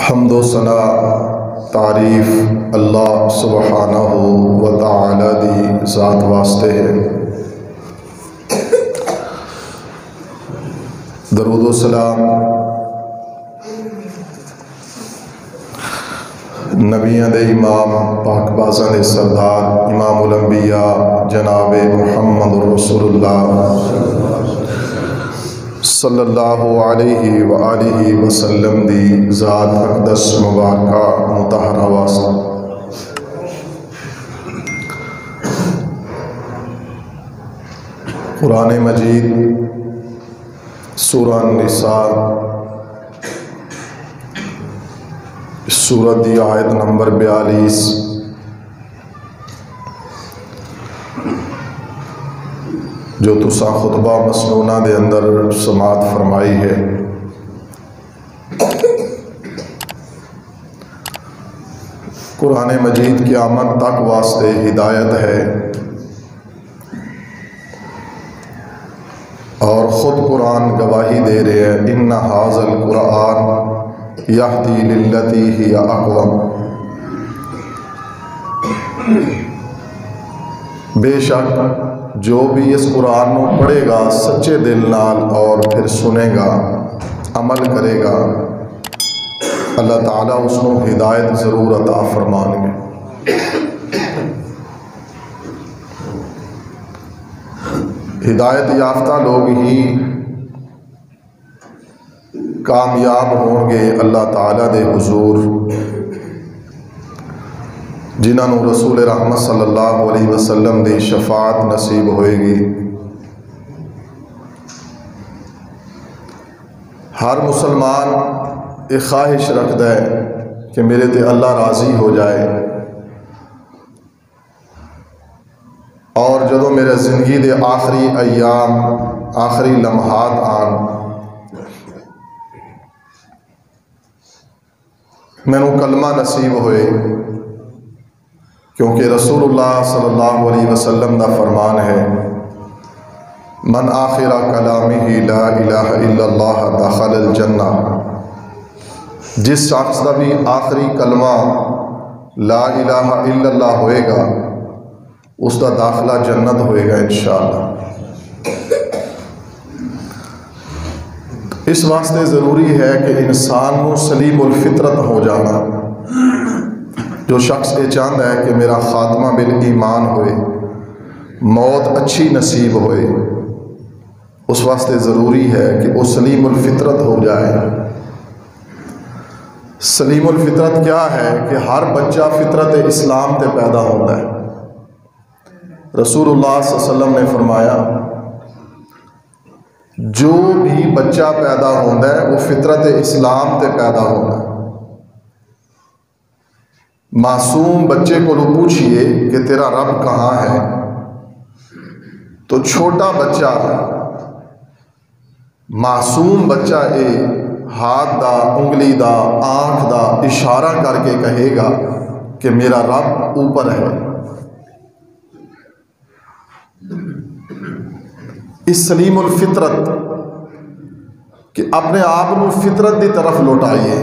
हम्दो सना तारीफ़ अल्लाह सुब्हानहू व तआला दी ज़ात वास्ते है। दरूद व सलाम नबियां दे इमाम पाकबाज़ां दे सरदार इमामुल अंबिया जनाब मुहम्मद रसूलुल्लाह सल्लल्लाहु अलैहि व आलिहि वसल्लम दी ज़ात अक़दस मुबारका मुतहरा वास्ते कुरान मजीद सूरह निसा सूरत दी आयत नंबर 42 जो तुसा खुतबा मसनूना दे अंदर समात फरमाई है। कुरान मजीद क़यामत तक वास्ते हिदायत है और ख़ुद कुरान गवाही दे रहे हैं, इन्ना हाज़ल कुरान यहदी लिल्लती हिया अक़वम। बेशक जो भी इस कुरान को पढ़ेगा सच्चे दिल नाल और फिर सुनेगा अमल करेगा, अल्लाह ताला उसको हिदायत ज़रूर अता फरमाएंगे। हिदायत याफ्ता लोग ही कामयाब होंगे अल्लाह ताला दे हुजूर, जिन्होंने रसूल रहमत सल्लल्लाहु अलैहि वसल्लम दी शफात नसीब होएगी। हर मुसलमान एक ख्वाहिश रखता है कि मेरे ते अल्लाह राज़ी हो जाए, और जदों मेरे ज़िंदगी दे आखिरी अयाम आखिरी लम्हात आन, मैनू कलमा नसीब होए, क्योंकि रसूलुल्लाह सल्लल्लाहु अलैहि वसल्लम का फरमान है, मन आखिरा कलामिही ला इलाहा इल्लल्लाह दखलल जन्ना। जिस शख्स का भी आखिरी कलमा ला इलाहा इल्लल्लाह होएगा उसका दाखिला जन्नत होएगा इंशाअल्लाह। इस वास्ते ज़रूरी है कि इंसान को सलीमुल फितरत हो जाना। जो शख्स ये चाहता है कि मेरा खात्मा बिल ईमान होए, मौत अच्छी नसीब होए, उस वास्ते ज़रूरी है कि वो सलीमुल फितरत हो जाए। सलीमुल फितरत क्या है कि हर बच्चा फितरत इस्लाम ते पैदा होता है। रसूलुल्लाह सल्लल्लाहु अलैहि वसल्लम ने फरमाया, जो भी बच्चा पैदा होता है वो फितरत इस्लाम ते पैदा होता है। मासूम बच्चे को पूछिए कि तेरा रब कहाँ है, तो छोटा बच्चा मासूम बच्चा ये हाथ दा, उंगली दा, आँख दा इशारा करके कहेगा कि मेरा रब ऊपर है। इस सलीमुल फितरत कि अपने आप को फितरत की तरफ लौटाइए,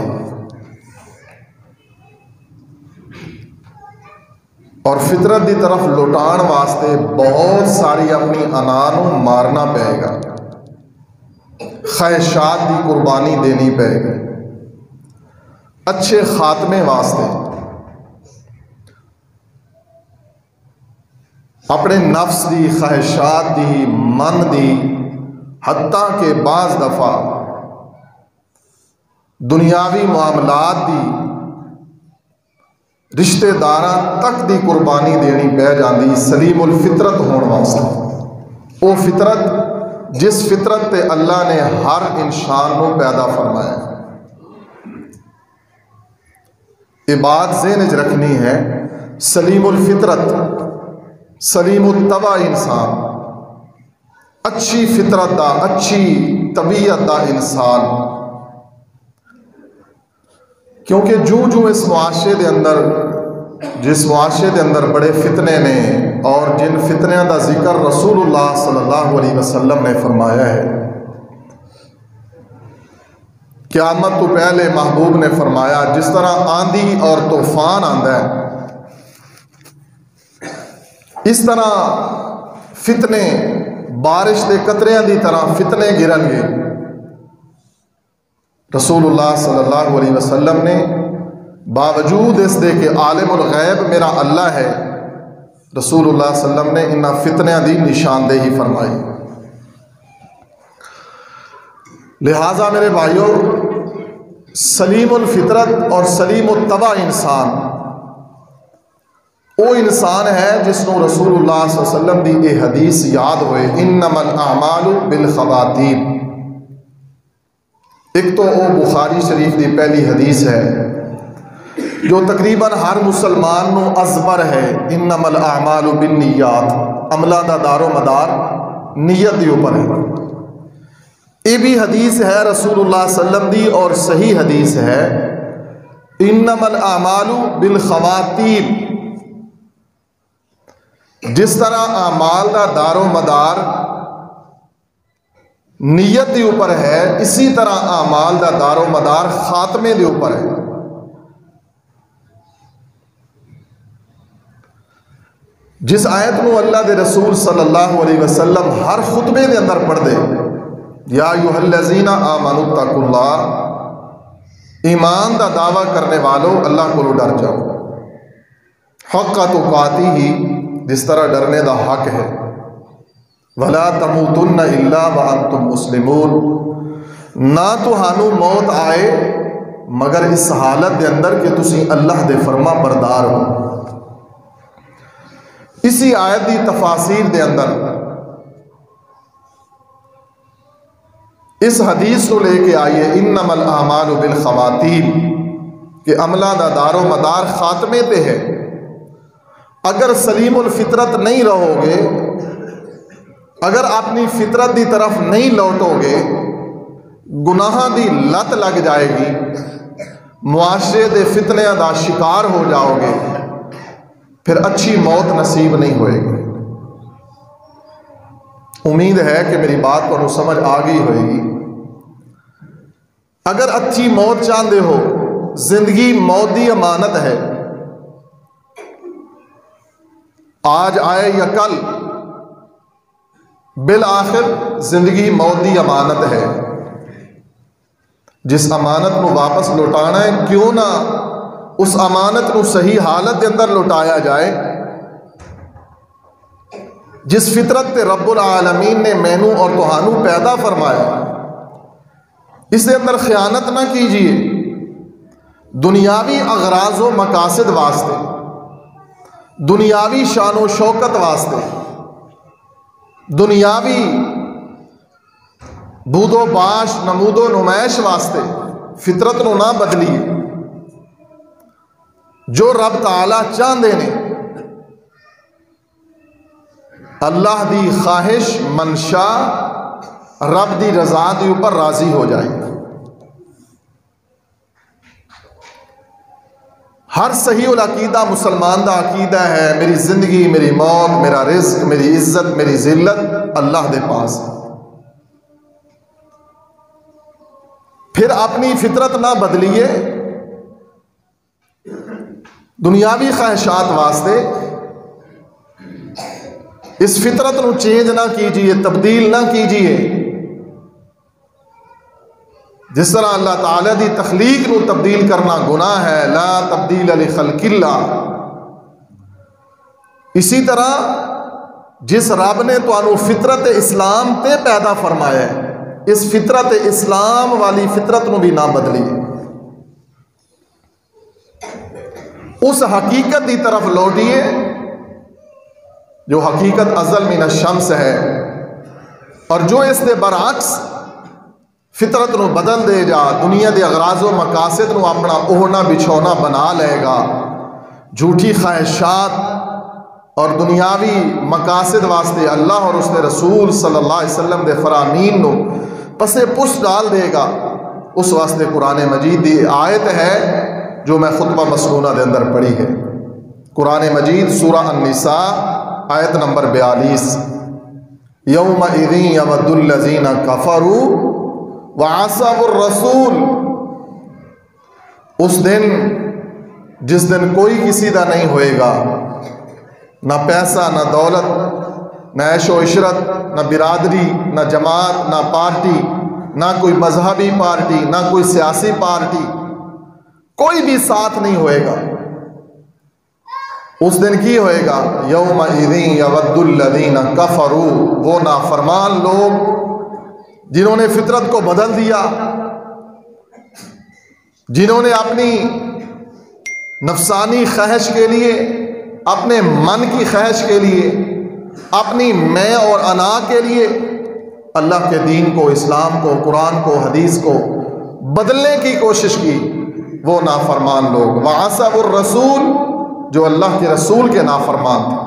और फितरत की तरफ लौटान वास्ते बहुत सारी अपनी अना नूं मारना पेगा, ख्वाहिशात की कुर्बानी देनी पेगी। अच्छे खात्मे वास्ते अपने नफ्स की, ख्वाहिशात की, मन की, हत्ता के बाज़ दफ़ा दुनियावी मामलात की, रिश्तेदार तक की कुर्बानी देनी पै जाती सलीमुल फितरत होने वास्ते। वो फितरत जिस फितरत ते अल्लाह ने हर इंसान को पैदा फरमाया। ये बात ज़हन च रखनी है, सलीमुल फितरत, सलीमुल तबा इंसान, अच्छी फितरत का, अच्छी तबीयत का इंसान। क्योंकि जो इस मुआशरे के अंदर, जिस मुआशरे के अंदर बड़े फितने ने, और जिन फितनों का जिक्र रसूलुल्लाह सल्लल्लाहु अलैहि वसल्लम ने फरमाया है क़यामत तो पहले महबूब ने फरमाया जिस तरह आंधी और तूफान आंदा है इस तरह फितने बारिश के कतरियां की तरह फितने गिरनगे। रसूलुल्लाह सल्लल्लाहु अलैहि वसल्लम ने बावजूद इसके कि आलिमुल गैब मेरा अल्लाह है, रसूलुल्लाह सल्लम ने इन्हां फितनियां की निशानदेही फरमाई। लिहाजा मेरे भाइयों, सलीमुल फितरत और सलीमुल तबा इंसान वो इंसान है जिसनों रसूलुल्लाह सल्लल्लाहु अलैहि वसल्लम की यह हदीस याद होए, इन्नमल आमालु बिल खवातीम। एक तो वो बुखारी शरीफ की पहली हदीस है जो तकरीबन हर मुसलमान को अज़बर है, इन्नमल आमालु बिन निय्यात, अमला का दारो मदार नीयत के ऊपर है। ये भी हदीस है रसूलुल्लाह सल्लम दी और सही हदीस है, इन्नमल आमालु बिल खवातीम। जिस तरह आमाल का दारो मदार नीयत के ऊपर है, इसी तरह आमाल का दारो मदार खात्मे के ऊपर है। जिस आयत को अल्लाह के रसूल सल्लल्लाहु अलैहि वसल्लम हर खुतबे के अंदर पढ़ते, या अय्युहल्लज़ीना आमनुत्तकुल्लाह, ईमान का दावा करने वालों अल्लाह को डर जाओ, हक़्क़ तुक़ातिही, जिस तरह डरने का हक है, वला तमूतुन्ना इल्ला व अंतुम मुस्लिमून, ना तुहानू मौत आए मगर इस हालत के अंदर कि तुसी अल्लाह दे फरमा बरदार हो। इसी आयत की तफासीर के अंदर इस हदीस को लेके आइए, इन्नमल आमालु बिल खवातीम, कि अमला का दारो मदार खात्मे पे है। अगर सलीमुल फितरत नहीं रहोगे, अगर अपनी फितरत की तरफ नहीं लौटोगे, गुनाह की लत लग जाएगी, मुआशरे के फितनियां का शिकार हो जाओगे, फिर अच्छी मौत नसीब नहीं होएगी। उम्मीद है कि मेरी बात को समझ आ गई होगी। अगर अच्छी मौत चाहते हो, जिंदगी मौत की अमानत है, आज आए या कल, बिल आखिर जिंदगी मौत की अमानत है। जिस अमानत को वापस लौटाना है, क्यों ना उस अमानत को सही हालत के अंदर लौटाया जाए। जिस फितरत पे रब्बुल आलमीन ने मैनू और तुहानू पैदा फरमाया, इसके अंदर खयानत ना कीजिए। दुनियावी अगराज व मकासद वास्ते, दुनियावी शान व शौकत वास्ते, दुनियावी बूदो बाश नमूदो नुमाइश वास्ते फितरत को ना बदलिए। जो रब ताला चाहते ने, अल्लाह दी ख्वाहिश मनशा रब दी रजा के ऊपर राजी हो जाए। हर सही उल अकीदा मुसलमान का अकीदा है, मेरी जिंदगी, मेरी मौत, मेरा रिज्क, मेरी इज्जत, मेरी जिल्लत अल्लाह के पास। फिर अपनी फितरत ना बदलिए दुनियावी ख्वाहिशात वास्ते। इस फितरत को चेंज ना कीजिए, तब्दील ना कीजिए। जिस तरह अल्लाह ताला दी तखलीक को तब्दील करना गुनाह है, ला तब्दील लि खल्किल्लाह, इसी तरह जिस रब ने तुहानू फितरत इस्लाम ते पैदा फरमाया है, इस फितरत इस्लाम वाली फितरत को भी ना बदलिए। उस हकीकत की तरफ लौटिए जो हकीकत अज़ल मिन शम्स है, और जो इसके बरअक्स फितरत को बदल दे जा, दुनिया के अगराज़ो मकासद को अपना ओढ़ना बिछौना बना लेगा, झूठी ख्वाहिशात और दुनियावी मकासद वास्ते अल्लाह और उसके रसूल सल्लल्लाहु अलैहि वसल्लम के फरामीन को पसे पुश डाल देगा। उस वास्ते कुरान मजीद की आयत है जो मैं खुतबा मसनूना के अंदर पढ़ी है। कुरान मजीद सूरह अन-निसा आयत नंबर 42, यौमइज़िन यवद्दुल्लज़ीना कफ़रू व असबुर रसूल उस दिन जिस दिन कोई किसी का नहीं होएगा, ना पैसा, ना दौलत, ना ऐशो इशरत, ना बिरादरी, ना जमात, ना पार्टी, ना कोई मजहबी पार्टी, ना कोई सियासी पार्टी, कोई भी साथ नहीं होएगा। उस दिन की होएगा, यौम इज़िन यवद्दुल्लज़ीना कफ़रू, वो नाफरमान लोग जिन्होंने फितरत को बदल दिया, जिन्होंने अपनी नफसानी ख्वाहिश के लिए, अपने मन की ख्वाहिश के लिए, अपनी मैं और अना के लिए अल्लाह के दीन को, इस्लाम को, कुरान को, हदीस को बदलने की कोशिश की, वो नाफरमान लोग। वअसबुर रसूल, जो अल्लाह के रसूल के नाफरमान थे,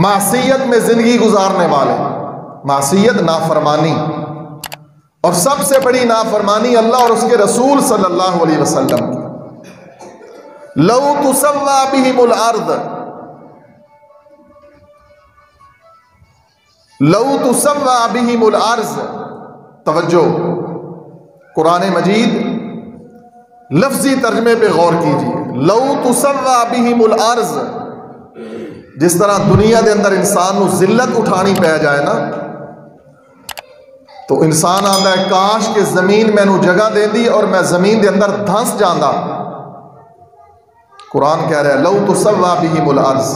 मासियत में ज़िंदगी गुजारने वाले, मासियत नाफरमानी, और सबसे बड़ी नाफरमानी अल्लाह और उसके रसूल सल्लल्लाहु अलैहि वसल्लम की। लौ तुसव्वा बिहिमुल अर्द, लौ तुसव्वा बिहिमुल अर्ज़, तवज्जो, कुरान मजीद लफ्जी तर्जमे पे गौर कीजिए। लौ तुसव्वा बिहिमुल अर्ज़, जिस तरह दुनिया के अंदर इंसान को जिल्लत उठानी पै जाए ना, तो इंसान आंदा है काश के जमीन मैनू जगह दे दी और मैं जमीन के अंदर धंस जाता। कुरान कह रहा है लौ तुसव्वा बिहिमुल अर्ज़,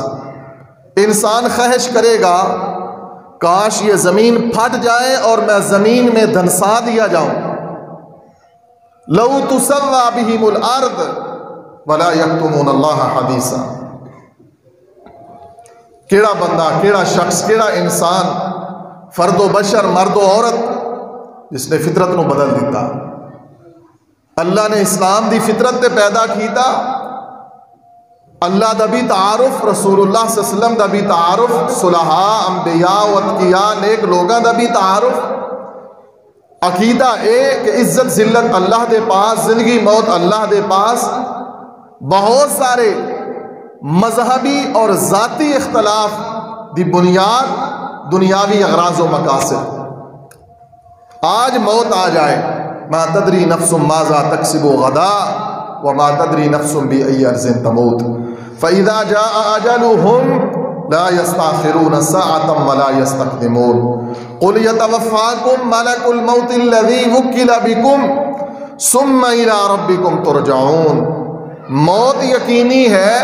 इंसान ख्वाहिश करेगा काश ये जमीन फट जाए और मैं जमीन में धंसा दिया जाऊं। लौ तुसव्वा बिहिमुल अर्द वला यक्तुमून अल्लाह हदीसा। केड़ा बंदा, केड़ा शख्स, केड़ा इंसान, फर्दो बशर, मर्दो औरत, जिसने फितरत को बदल दिता। अल्लाह ने इस्लाम दी फितरत ते पैदा कीता, अल्लाह दा भी तारुफ, रसूलुल्लाह सल्लल्लाहु अलैहि वसल्लम दा भी तारुफ, सुलहा, अंबिया, वतकिया, नेक लोगों दा भी तारुफ। अकीदा ए कि इज्जत जिल्लत अल्लाह दे पास, जिंदगी मौत अल्लाह दे पास। बहुत सारे मजहबी और ज़ाती इख्तलाफ दी बुनियाद दुनियावी अगराज़ व मकासद। आज मौत आ जाए, मा तदरी नफ्सुम माज़ा तक्सिबु गदा व मा तदरी नफ्सुम बिअय्यि अर्ज़िन तमूत फ़इज़ा जाअ अजलुहुम ला यस्ताखिरून सअतम व ला यस्तक़दिमून क़ुल यतवफ़्फ़ाकुम मलकुल मौतिल्लज़ी वुक्किल बिकुम सुम्मा इला रब्बिकुम तुरजऊन। मौत यकीनी है,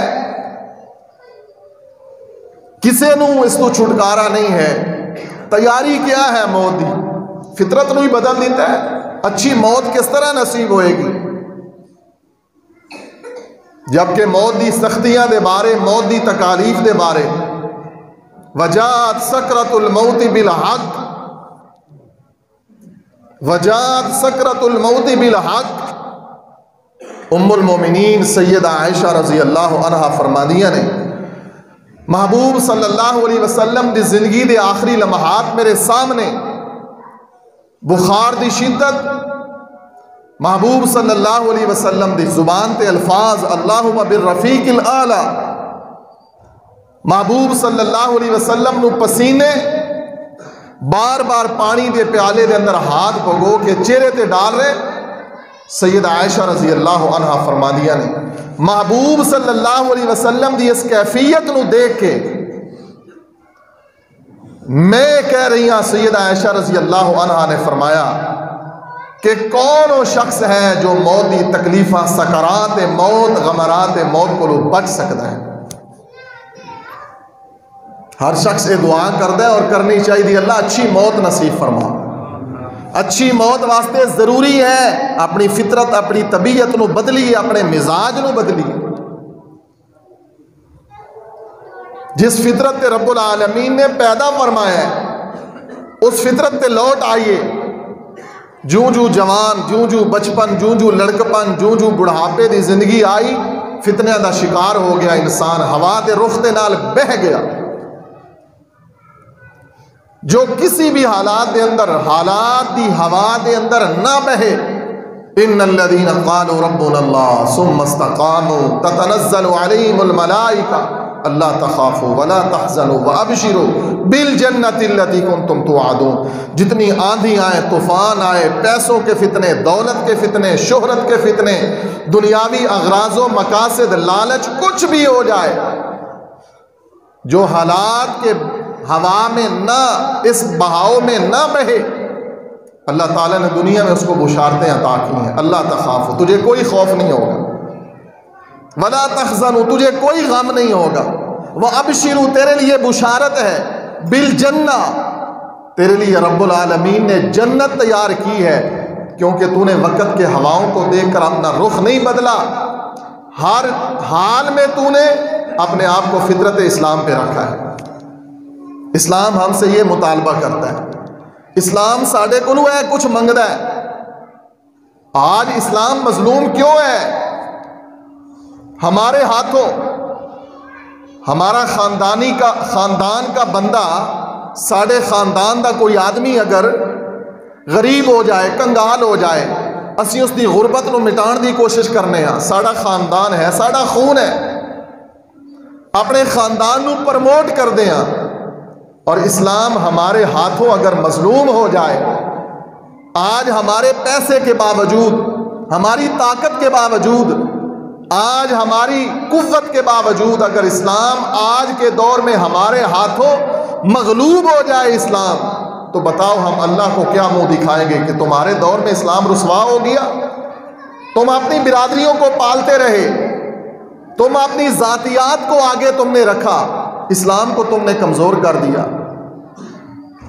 किसी नू इस तो छुटकारा नहीं है। तैयारी क्या है मौत दी? फितरत नू ही बदल देता है। अच्छी मौत किस तरह नसीब होएगी? जबकि मौत दी सख्तियां दे बारे, मौत दी तकालीफ दे बारे, वजात सकरतुल मौत बिल हक, वजात सकरतुल मौत बिल हक। उम्मुल मोमिनीन सैयदा आयशा रज़ी अल्लाह अन्हा फरमादिया ने, महबूब सल्लल्लाहु अलैहि वसल्लम दी जिंदगी दे आखिरी लम्हात मेरे सामने, बुखार दी शिद्दत, महबूब सल्लल्लाहु अलैहि वसल्लम दी जुबान ते अल्फाज अल्लाहुम्मा बिर्रफीकिल आला। महबूब सल्लल्लाहु अलैहि वसल्लम नू पसीने बार बार पानी दे प्याले दे अंदर हाथ भगो के चेहरे ते डाल रहे। सैयदा आयशा रज़ी अल्लाह अन्हा फरमादिया ने, महबूब सल्लल्लाहु अलैहि वसल्लम दी इस कैफियत नू देख के मैं कह रही हाँ, सैयदा आयशा रज़ी अल्लाह अन्हा ने फरमाया कि कौन वो शख्स है जो मौत की तकलीफा, सकरात मौत, गमरात मौत को बच सकता है। हर शख्स ये दुआ करता है और करनी चाहिए, अल्लाह अच्छी मौत नसीब फरमा। अच्छी मौत वास्ते जरूरी है अपनी फितरत, अपनी तबीयत को बदलिए, अपने मिजाज को बदलिए। जिस फितरत ते रब्बुल आलमीन ने पैदा फरमाया है उस फितरत ते लौट आइए। जूं जूं जवान, जूं जूं बचपन, जूं जूं लड़कपन, जूं जूं बुढ़ापे की जिंदगी आई, फितने का शिकार हो गया इंसान, हवा के रुख के नाल बह गया। जो किसी भी हालात के अंदर, हालात की हवा के अंदर ना बहे। इन्नल्लज़ीना क़ालू रब्बुनल्लाह सुम्मा इस्तक़ामू ततनज़्ज़लु अलैहिमुल मलाइका अल्ला तखाफू वला तहज़नु व अबशिरू बिल जन्नति लती कुंतुम तुआदून। जितनी आंधी आए, तूफान आए, पैसों के फितने, दौलत के फितने, शोहरत के फितने, दुनियावी अगराज़ो मकासद, लालच, कुछ भी हो जाए, जो हालात के हवा में ना, इस बहाव में ना बहे, अल्लाह ताला ने दुनिया में उसको बुशारतें अता की हैं। अल्लाह तखाफू, तुझे कोई खौफ नहीं होगा, वला तहज़नु, तुझे कोई गम नहीं होगा, वह अबशिरू, तेरे लिए बुशारत है, बिल जन्ना, तेरे लिए रब्बुल आलमीन ने जन्नत तैयार की है, क्योंकि तूने वक़्त के हवाओं को देखकर अपना रुख नहीं बदला, हर हाल में तूने अपने आप को फितरत इस्लाम पे रखा है। इस्लाम हमसे ये मुतालबा करता है, इस्लाम साढ़े को है कुछ मंगदा है। आज इस्लाम मजलूम क्यों है? हमारे हाथों, हमारा खानदान का बंदा, साढ़े खानदान का कोई आदमी अगर गरीब हो जाए, कंगाल हो जाए, असी उसकी गुरबत को मिटाने की कोशिश करने, साड़ा खानदान है, साड़ा खून है, अपने खानदान को प्रमोट करते हैं। और इस्लाम हमारे हाथों अगर मजलूम हो जाए, आज हमारे पैसे के बावजूद, हमारी ताकत के बावजूद, आज हमारी कुव्वत के बावजूद, अगर इस्लाम आज के दौर में हमारे हाथों मगलूब हो जाए इस्लाम, तो बताओ हम अल्लाह को क्या मुंह दिखाएंगे कि तुम्हारे दौर में इस्लाम रुसवा हो गया? तुम अपनी बिरादरियों को पालते रहे, तुम अपनी जातियात को आगे तुमने रखा, इस्लाम को तुमने कमजोर कर दिया।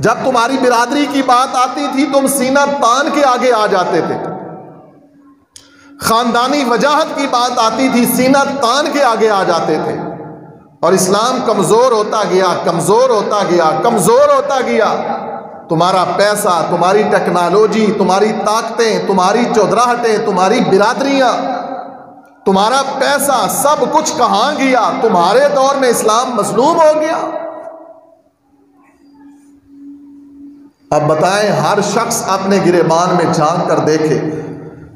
जब तुम्हारी बिरादरी की बात आती थी, तुम सीना तान के आगे आ जाते थे, खानदानी वजाहत की बात आती थी, सीना तान के आगे आ जाते थे, और इस्लाम कमजोर होता गया, कमजोर होता गया, कमजोर होता गया। तुम्हारा पैसा, तुम्हारी टेक्नोलॉजी, तुम्हारी ताकतें, तुम्हारी चौधराहटें, तुम्हारी बिरादरियां, तुम्हारा पैसा, सब कुछ कहां गया? तुम्हारे दौर में इस्लाम मजलूम हो गया। अब बताएं, हर शख्स अपने गिरेबान में झांक कर देखे,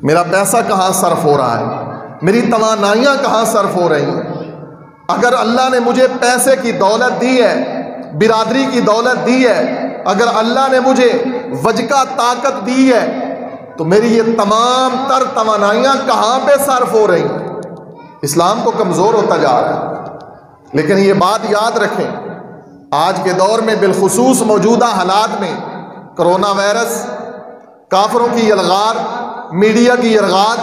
मेरा पैसा कहां सर्फ हो रहा है, मेरी तवानाइयां कहां सर्फ हो रही हैं। अगर अल्लाह ने मुझे पैसे की दौलत दी है, बिरादरी की दौलत दी है, अगर अल्लाह ने मुझे वजका ताकत दी है, तो मेरी ये तमाम तर तवानाइयां कहां पे सर्फ हो रही हैं? इस्लाम तो कमजोर होता जा रहा है। लेकिन ये बात याद रखें, आज के दौर में बिलखुसूस मौजूदा हालात में कोरोना वायरस, काफरों की यलगार, मीडिया की यलगार,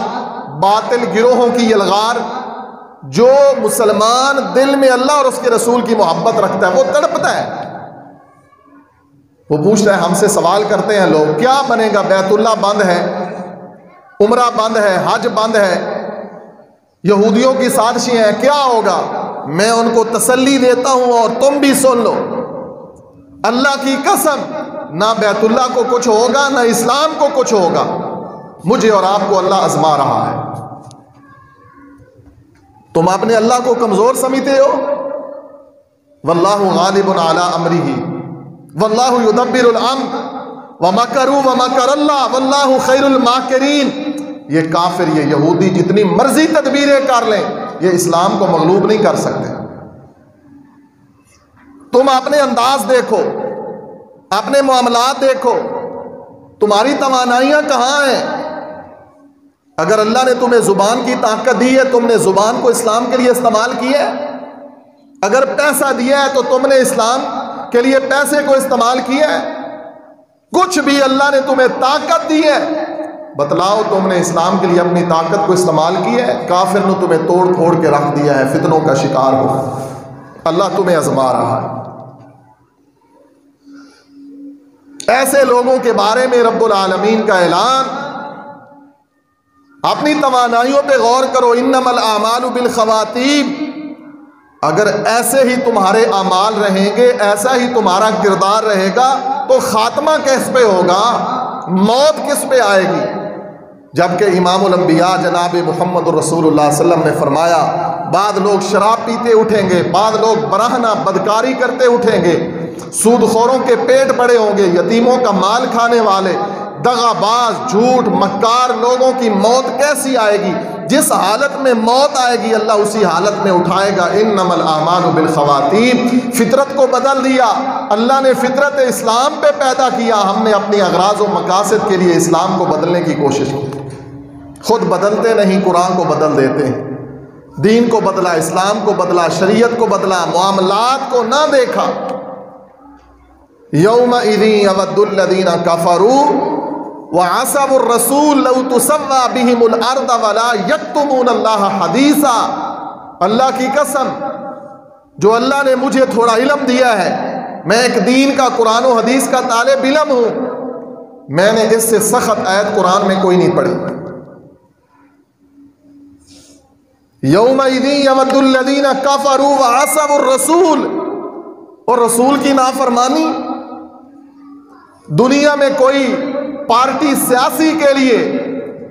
बातिल गिरोहों की यलगार, जो मुसलमान दिल में अल्लाह और उसके रसूल की मोहब्बत रखता है वो तड़पता है। वो पूछता है, हमसे सवाल करते हैं लोग, क्या बनेगा? बैतुल्लाह बंद है, उमरा बंद है, हज बंद है, यहूदियों की साजिशें हैं, क्या होगा? मैं उनको तसल्ली देता हूं और तुम भी सुन लो, अल्लाह की कसम, ना बैतुल्लाह को कुछ होगा, ना इस्लाम को कुछ होगा। मुझे और आपको अल्लाह आजमा रहा है। तुम अपने अल्लाह को कमजोर समझते हो? वल्लाहु गालिबुन अला अमरिही वल्लाहु युदब्बिरुल अम्र व मकरू व मकरल्लाह वल्लाहु खैरुल माकिरीन। ये काफिर, ये यहूदी जितनी मर्जी तदबीरें कर लें, ये इस्लाम को मगलूब नहीं कर सकते। तुम अपने अंदाज देखो, अपने मामलात देखो, तुम्हारी तवानाइयां कहां हैं? अगर अल्लाह ने तुम्हें जुबान की ताकत दी है, तुमने जुबान को इस्लाम के लिए इस्तेमाल किया है। अगर पैसा दिया है तो तुमने इस्लाम के लिए पैसे को इस्तेमाल किया है। कुछ भी अल्लाह ने तुम्हें ताकत दी है, बतलाओ तुमने इस्लाम के लिए अपनी ताकत को इस्तेमाल किया है? काफिर ने तुम्हें तोड़ फोड़ के रख दिया है, फितनों का शिकार हो। अल्लाह तुम्हें आजमा रहा है। ऐसे लोगों के बारे में रब्बुल आलमीन का ऐलान, अपनी तवानाइयों पे गौर करो, इन्नमल आमालु बिल खवातीम। अगर ऐसे ही तुम्हारे अमाल रहेंगे, ऐसा ही तुम्हारा किरदार रहेगा, तो खात्मा किस पे होगा? मौत किस पे आएगी? जबकि इमामुल अंबिया जनाब मुहम्मद रसूलुल्लाह सल्लल्लाहु अलैहि वसल्लम ने फरमाया, बाद लोग शराब पीते उठेंगे, बाद लोग बराहना बदकारी करते उठेंगे, सूदखोरों के पेट बड़े होंगे, यतीमों का माल खाने वाले, दगाबाज, झूठ, मक्कार लोगों की मौत कैसी आएगी? जिस हालत में मौत आएगी अल्लाह उसी हालत में उठाएगा। इन्नमल आमालु बिल खवातीम। फितरत को बदल दिया अल्लाह ने, फितरत इस्लाम पे पैदा किया। हमने अपनी अगराज व मकासद के लिए इस्लाम को बदलने की कोशिश की। खुद बदलते नहीं, कुरान को बदल देते हैं। दीन को बदला, इस्लाम को बदला, शरीयत को बदला, मामलात को ना देखा। यौमइज़िन यवद्दुल्लज़ीना कफ़रू व असबुर रसूल लौ तुसव्वा बिहिमुल अर्द वला यक्तुमूनल्लाह हदीसा। अल्लाह की कसम, जो अल्लाह ने मुझे थोड़ा इल्म दिया है, मैं एक दीन का, कुरान और हदीस का तालिब इल्म हूं, मैंने इससे सख्त आयत कुरान में कोई नहीं पढ़ी। यौमइज़िन यवद्दुल्लज़ीना कफ़रू व असबुर रसूल, और रसूल की नाफरमानी। दुनिया में कोई पार्टी सियासी के लिए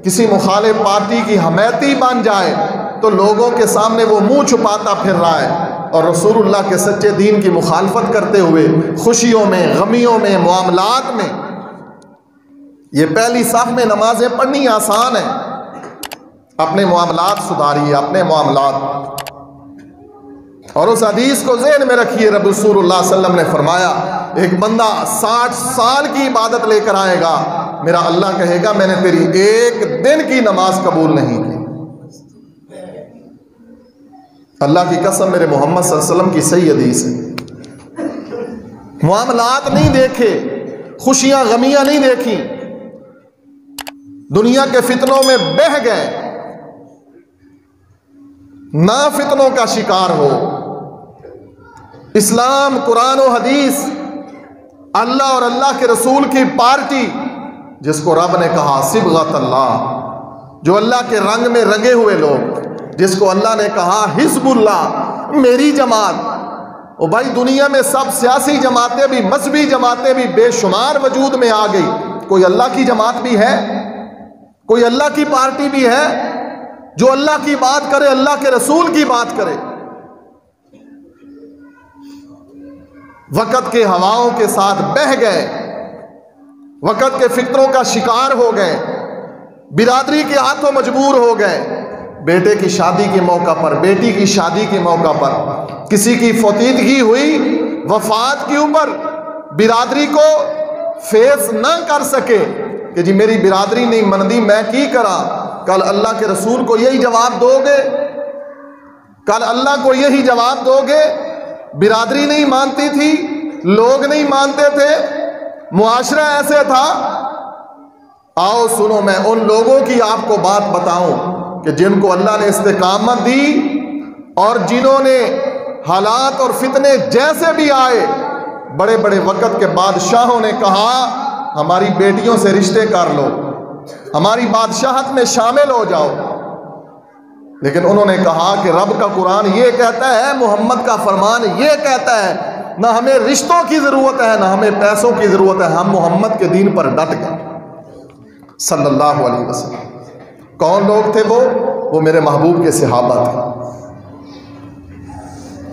किसी मुखालिफ पार्टी की हमायती बन जाए तो लोगों के सामने वो मुंह छुपाता फिर रहा है, और रसूलुल्लाह के सच्चे दीन की मुखालफत करते हुए खुशियों में, गमियों में, मामलात में। ये पहली साफ में नमाजें पढ़नी आसान है। अपने मामलात सुधारिए, अपने मामलात। और उस हदीस को ज़हन में रखिए, रसूलुल्लाह सल्लल्लाहु अलैहि वसल्लम ने फरमाया, एक बंदा 60 साल की इबादत लेकर आएगा, मेरा अल्लाह कहेगा मैंने तेरी एक दिन की नमाज कबूल नहीं की। अल्लाह की कसम, मेरे मोहम्मद सल्लल्लाहु अलैहि वसल्लम की सही हदीस है। मामलात नहीं देखे, खुशियां गमियां नहीं देखी, दुनिया के फितनों में बह गए, ना फितनों का शिकार हो। इस्लाम, कुरान और हदीस, अल्लाह और अल्लाह के रसूल की पार्टी, जिसको रब ने कहा सिबगत अल्लाह, जो अल्लाह के रंग में रंगे हुए लोग, जिसको अल्लाह ने कहा हिज़्बुल्लाह, मेरी जमात। और भाई दुनिया में सब सियासी जमातें भी, मजहबी जमातें भी बेशुमार वजूद में आ गई। कोई अल्लाह की जमात भी है, कोई अल्लाह की पार्टी भी है जो अल्लाह की बात करे, अल्लाह के रसूल की बात करे। वक़्त के हवाओं के साथ बह गए, वक़्त के फिक्रों का शिकार हो गए, बिरादरी के हाथों मजबूर हो गए। बेटे की शादी के मौका पर, बेटी की शादी के मौका पर किसी की फौतीदगी हुई, वफात के ऊपर बिरादरी को फेस ना कर सके कि जी मेरी बिरादरी नहीं मनदी, मैं की करा। कल अल्लाह के रसूल को यही जवाब दोगे, कल अल्लाह को यही जवाब दोगे। बिरादरी नहीं मानती थी, लोग नहीं मानते थे, मुआशरा ऐसे था। आओ सुनो, मैं उन लोगों की आपको बात बताऊं कि जिनको अल्लाह ने इस्तिकामत दी, और जिन्होंने हालात और फितने जैसे भी आए, बड़े बड़े वक़्त के बादशाहों ने कहा हमारी बेटियों से रिश्ते कर लो, हमारी बादशाहत में शामिल हो जाओ। लेकिन उन्होंने कहा कि रब का कुरान ये कहता है, मोहम्मद का फरमान ये कहता है, ना हमें रिश्तों की ज़रूरत है, ना हमें पैसों die ज़रूरत है, हम मोहम्मद के दीन पर डट गए सल्लल्लाहु अलैहि वसल्लम। कौन लोग थे वो मेरे महबूब के सहाबा थे।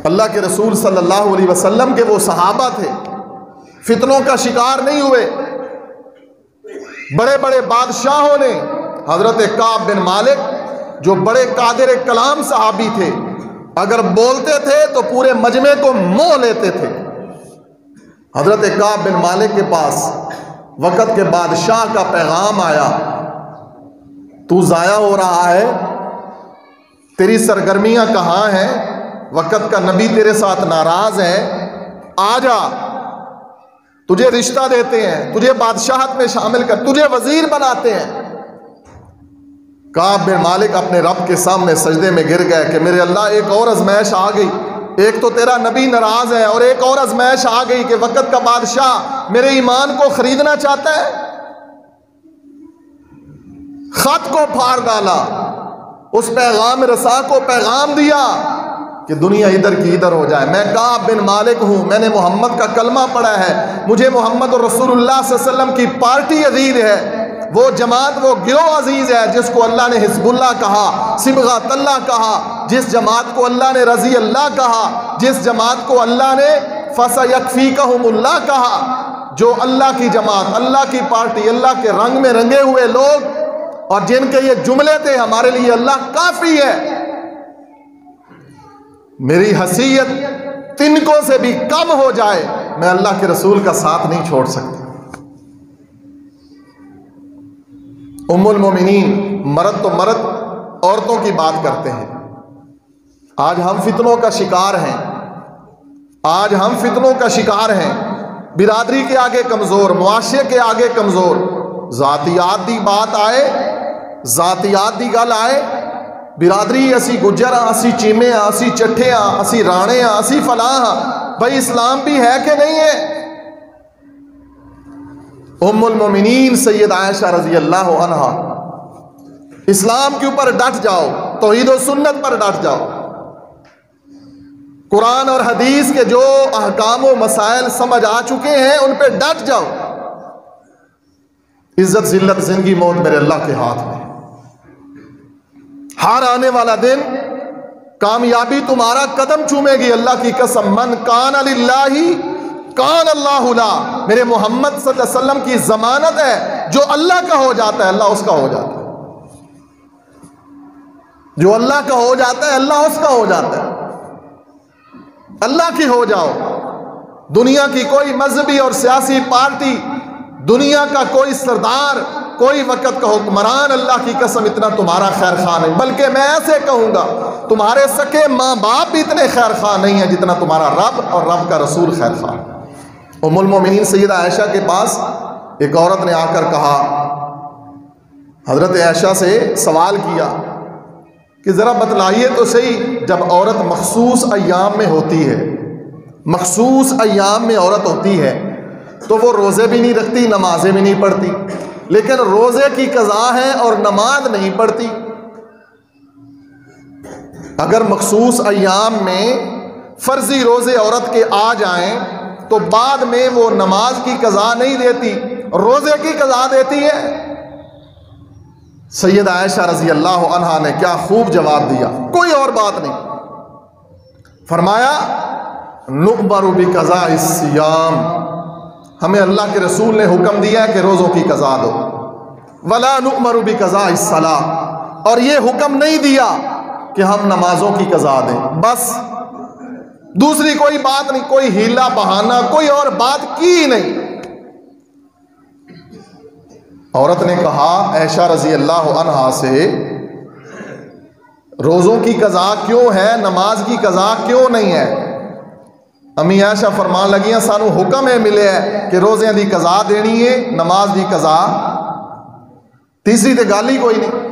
अल्लाह के रसूल सल्लल्लाहु अलैहि वसल्लम के वो सहाबा थे, फितनों का शिकार नहीं हुए। बड़े बड़े बादशाहों ने, हजरत काब बिन मालिक जो बड़े कादिर कलाम सहाबी थे, अगर बोलते थे तो पूरे मजमे को मोह लेते थे। हजरत काब बिन मालिक के पास वक़्त के बादशाह का पैगाम आया, तू ज़ाया हो रहा है, तेरी सरगर्मियां कहाँ हैं, वक़्त का नबी तेरे साथ नाराज है, आ जा, तुझे रिश्ता देते हैं, तुझे बादशाहत में शामिल कर, तुझे वजीर बनाते हैं। काब बिन मालिक अपने रब के सामने सजदे में गिर गए कि मेरे अल्लाह, एक और आजमाइश आ गई। एक तो तेरा नबी नाराज है, और एक और आजमाइश आ गई कि वक़्त का बादशाह मेरे ईमान को खरीदना चाहता है। खत को फाड़ डाला, उस पैगाम रसा को पैगाम दिया कि दुनिया इधर की इधर हो जाए। मैं काब बिन मालिक हूँ, मैंने मोहम्मद का कलमा पढ़ा है, मुझे मोहम्मद और रसूलुल्लाह सल्लल्लाहु अलैहि वसल्लम की पार्टी अजीज है, वो जमात, वो गिरोह अजीज है जिसको अल्लाह ने हिज़्बुल्लाह कहा, सिबगत अल्लाह कहा, जिस जमात को अल्लाह ने रज़ी अल्लाह कहा, जिस जमात को अल्लाह ने फसयकफ़ीकहुमुल्लाह कहा, जो अल्लाह की जमात, अल्लाह की पार्टी, अल्लाह के रंग में रंगे हुए लोग और जिनके ये जुमले थे हमारे लिए अल्लाह काफी है, मेरी हैसियत तिनकों से भी कम हो जाए, मैं अल्लाह के रसूल का साथ नहीं छोड़ सकता। उम्मुल मोमिनीन, मर्द तो मर्द औरतों की बात करते हैं। आज हम फितनों का शिकार हैं, आज हम फितनों का शिकार हैं। बिरादरी के आगे कमजोर, मुआशरे के आगे कमजोर, जातियात दी बात आए, जातियात दी गल आए, बिरादरी असी गुजर हाँ, असी चीमे हाँ, असी चट्ठे हाँ, असी राणे हाँ, असी फलां हाँ। भाई इस्लाम भी है कि नहीं है? उम्मुल मोमिनीन सैयद आयशा रजी अल्लाह अन्हा, इस्लाम के ऊपर डट जाओ, तौहीद और सुन्नत पर डट जाओ, कुरान और हदीस के जो अहकाम व मसाइल समझ आ चुके हैं उन पे डट जाओ। इज्जत जिल्लत जिंदगी मौत मेरे अल्लाह के हाथ में। हार आने वाला दिन कामयाबी तुम्हारा कदम चूमेगी, अल्लाह की कसम। मन कान लिल्लाहि कान अल्लाहु ला, मेरे मोहम्मद सल्लल्लाहु अलैहि वसल्लम की जमानत है, जो अल्लाह का हो जाता है अल्लाह उसका हो जाता है, जो अल्लाह का हो जाता है अल्लाह उसका हो जाता है। अल्लाह की हो जाओ। दुनिया की कोई मजहबी और सियासी पार्टी, दुनिया का कोई सरदार, कोई वक़्त का हुक्मरान अल्लाह की कसम इतना तुम्हारा खैर खां नहीं, बल्कि मैं ऐसे कहूँगा तुम्हारे सके माँ बाप भी इतने खैर खां नहीं है जितना तुम्हारा रब और रब का रसूल खैर खां। उम्मुल मोमिनीन सैयदा आयशा के पास एक औरत ने आकर कहा, हज़रत आयशा से सवाल किया कि ज़रा बतलाइए तो सही, जब औरत मखसूस अय्याम में होती है, मखसूस अय्याम में औरत होती है तो वो रोज़े भी नहीं रखती, नमाजें भी नहीं पढ़ती, लेकिन रोज़े की कज़ा है और नमाज नहीं पढ़ती। अगर मखसूस अय्याम में फ़र्ज़ी रोज़े औरत के आ जाएं तो बाद में वो नमाज की कज़ा नहीं देती, रोज़े की कज़ा देती है। सैयद आयशा रजी अल्लाह अन्हा ने क्या खूब जवाब दिया, कोई और बात नहीं। फरमाया नुअमरु बिक़ज़ाइस सियाम, हमें अल्लाह के रसूल ने हुक्म दिया है कि रोज़ों की कज़ा दो। वला नुअमरु बिक़ज़ाइस सलाह, और ये हुक्म नहीं दिया कि हम नमाजों की कज़ा दें। बस दूसरी कोई बात नहीं, कोई हीला बहाना, कोई और बात की ही नहीं। औरत ने कहा आयशा रजी अल्लाह अन्हा से, रोज़ों की कज़ा क्यों है, नमाज की कज़ा क्यों नहीं है? अम्मी आयशा फरमान लगियां, सानू हुक्म है मिले है कि रोज़ियां दी कज़ा देनी है, नमाज दी कज़ा। तीसरी तो गल ही कोई नहीं।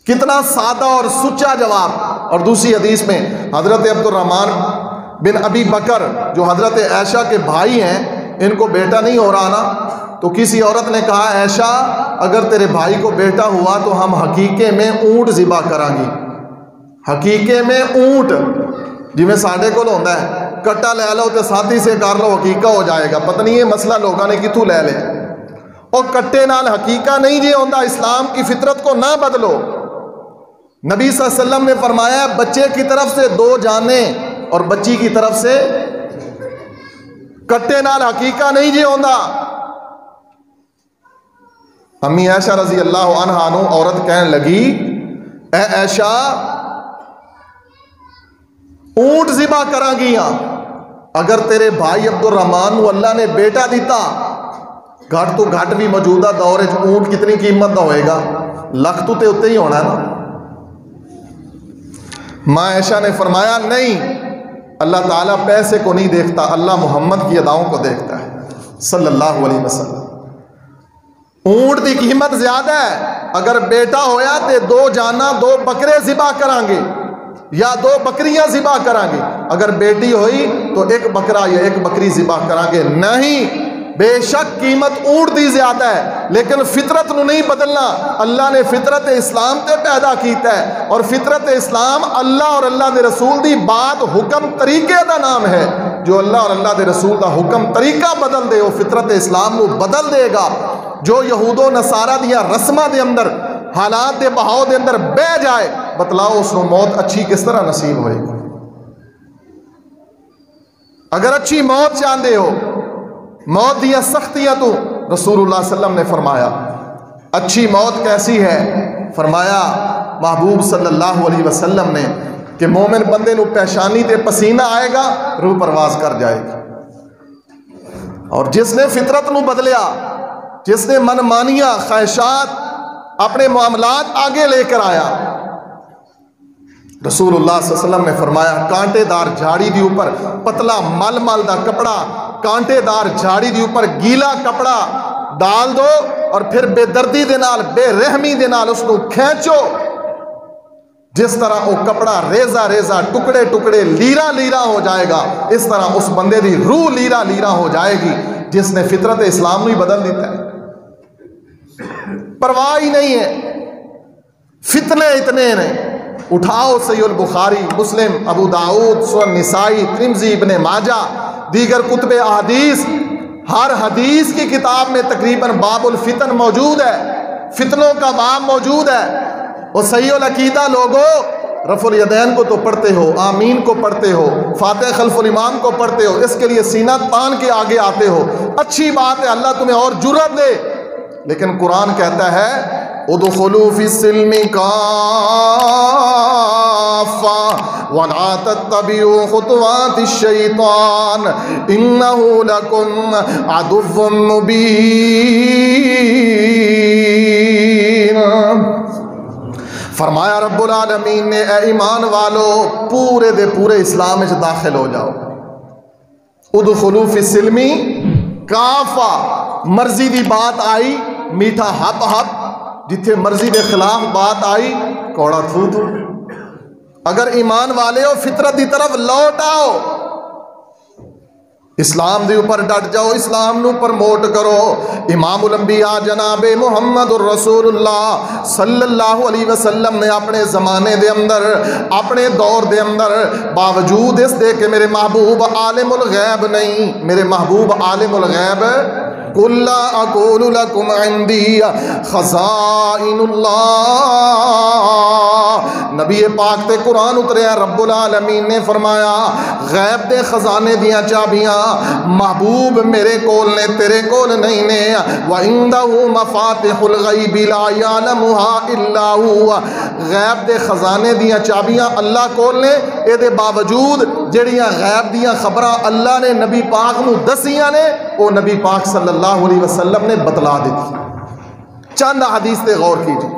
कितना सादा और सुच्चा जवाब। और दूसरी हदीस में हज़रत अब्दुर्रहमान बिन अबी बकर जो हज़रत आयशा के भाई हैं, इनको बेटा नहीं हो रहा ना, तो किसी औरत ने कहा आयशा अगर तेरे भाई को बेटा हुआ तो हम हकीके में ऊँट ज़िबा करांगी। हकीके में ऊँट, जिमें साढ़े को होता है कट्टा ले लो तो साथी से कर लो, हकीका हो जाएगा। पता नहीं ये मसला लोगों ने कितों ले लिया। और कट्टे नाल हकीका नहीं जे होता, इस्लाम की फितरत को ना बदलो। नबी सल्लल्लाहु अलैहि वसल्लम ने फरमाया बच्चे की तरफ से 2 जाने और बच्ची की तरफ से, कट्टे नाल हकीका नहीं जे होता। अम्मी आयशा रजी अल्लाह अन्हा नू औरत कहने लगी, ए आयशा ऊंट ज़िबा करांगी अगर तेरे भाई अब्दुर्रहमान नू अल्लाह ने बेटा दिता। घट तो घट भी मौजूदा दौर ऊंट कितनी कीमत का होएगा, लख तो उत्ते ही होना ना। माँ आयशा ने फरमाया नहीं, अल्लाह ताला पैसे को नहीं देखता, अल्लाह मोहम्मद की अदाओं को देखता है सल्लल्लाहु अलैहि वसल्लम। ऊंट की कीमत ज्यादा है। अगर बेटा होया तो 2 जाना 2 बकरे ज़िबा करांगे या 2 बकरियां ज़िबा करांगे। अगर बेटी हुई तो 1 बकरा या 1 बकरी ज़िबा करांगे। नहीं, बेशक कीमत ऊंट दी ज्यादा है, लेकिन फितरत नू नहीं बदलना। अल्लाह ने फितरत इस्लाम ते पैदा कीता है, और फितरत इस्लाम अल्लाह और अल्लाह दे रसूल दी बात हुक्म तरीके का नाम है। जो अल्लाह और अल्लाह दे रसूल का हुक्म तरीका बदल दे, वो फितरत इस्लाम नू बदल देगा। जो यहूदो नसारा दियां रस्मां दे अंदर, हालात दे बहाव दे अंदर बह जाए, बतलाओ उसको मौत अच्छी किस तरह नसीब होएगी। अगर अच्छी मौत चाहते हो, मौत दिया सख्तियां तो रसूलुल्लाह सल्लल्लाहु अलैहि वसल्लम ने फरमाया अच्छी मौत कैसी है, फरमाया महबूब सल्लल्लाहु अलैहि वसल्लम ने कि मोमिन बंदे नू पेशानी ते पसीना आएगा, रूह परवाज कर जाएगी। और जिसने फितरत नू बदलिया, जिसने मनमानियां ख्वाहिशात अपने मामलात आगे लेकर आया, रसूलुल्लाह सल्लल्लाहु अलैहि वसल्लम ने फरमाया कांटेदार झाड़ी के ऊपर पतला मल मल का कपड़ा, कांटेदार झाड़ी के ऊपर गीला कपड़ा डाल दो और फिर बेदर्दी दे नाल बेरहमी दे नाल उसको खींचो, जिस तरह वो कपड़ा रेजा रेजा टुकड़े टुकड़े लीरा लीरा हो जाएगा, इस तरह उस बंदे की रूह लीरा लीरा हो जाएगी जिसने फितरत इस्लाम को ही बदल दिता है। परवाह ही नहीं है, फितने इतने ने। उठाओ सहीह बुखारी, मुस्लिम, अबू दाऊद, सुनन निसाई, तिरमिज़ी, इब्ने माजा, दीगर कुतुब अहदीस, हर हदीस की किताब में तकरीबन बाबुल फितन मौजूद है, फितनों का बाब मौजूद है। और सहीह अकीदा लोगों, रफुल यदैन को तो पढ़ते हो, आमीन को पढ़ते हो, फातिहा खल्फुल इमाम को पढ़ते हो, इसके लिए सीना तान के आगे आते हो, अच्छी बात है, अल्लाह तुम्हें और जुर्रत दे। लेकिन कुरान कहता है उदखुलू फिस्सिल्मि काफ़ा वला तत्तबिउ खुतवातिश शैतान इन्नहु लकुम अदुव्वुम मुबीन। फरमाया रब्बुल आलमीन ने ए ईमान वालो पूरे दे पूरे इस्लाम में दाखिल हो जाओ। उदखुलू फिस्सिल्मि काफ़ा, मर्जी की बात आई मीठा हप हप, जिथे मर्जी के खिलाफ बात आई कौड़ा थू थू। अगर ईमान वाले हो फितरत की तरफ लौट आओ, इस्लाम के ऊपर डट जाओ, इस्लाम नू प्रमोट करो। इमामुल अंबिया जनाबे मुहम्मदुर रसूलुल्लाह सल्लल्लाहु अलैहि वसल्लम ने अपने ज़माने दे अंदर, अपने दौर दे अंदर, बावजूद इसके कि मेरे महबूब आलिमुल गैब नहीं, मेरे महबूब आलिमुल गैब, कुल्ला अक़ूलु लकुम इंदी खज़ाइनुल्लाह, नबी पाक ते कुरान उतरिया, रब्बुल आलमीन ने फरमाया गैब दे खजाने दियां चाबियां महबूब मेरे कोल ने, तेरे कोल नहीं ने। व इंदहु मफातिहुल गैबि ला यालमुहा इल्ला हुवा, गैब दे खजाने दियां चाबियां अल्लाह कोल ने, एदे बावजूद जड़ियां गैब दियां खबरां अल्लाह ने नबी पाक नू दसियां ने, वो नबी पाक सल्लल्लाहु अलैहि वसल्लम ने बतला दी। चंद हदीस पे गौर कीजिए।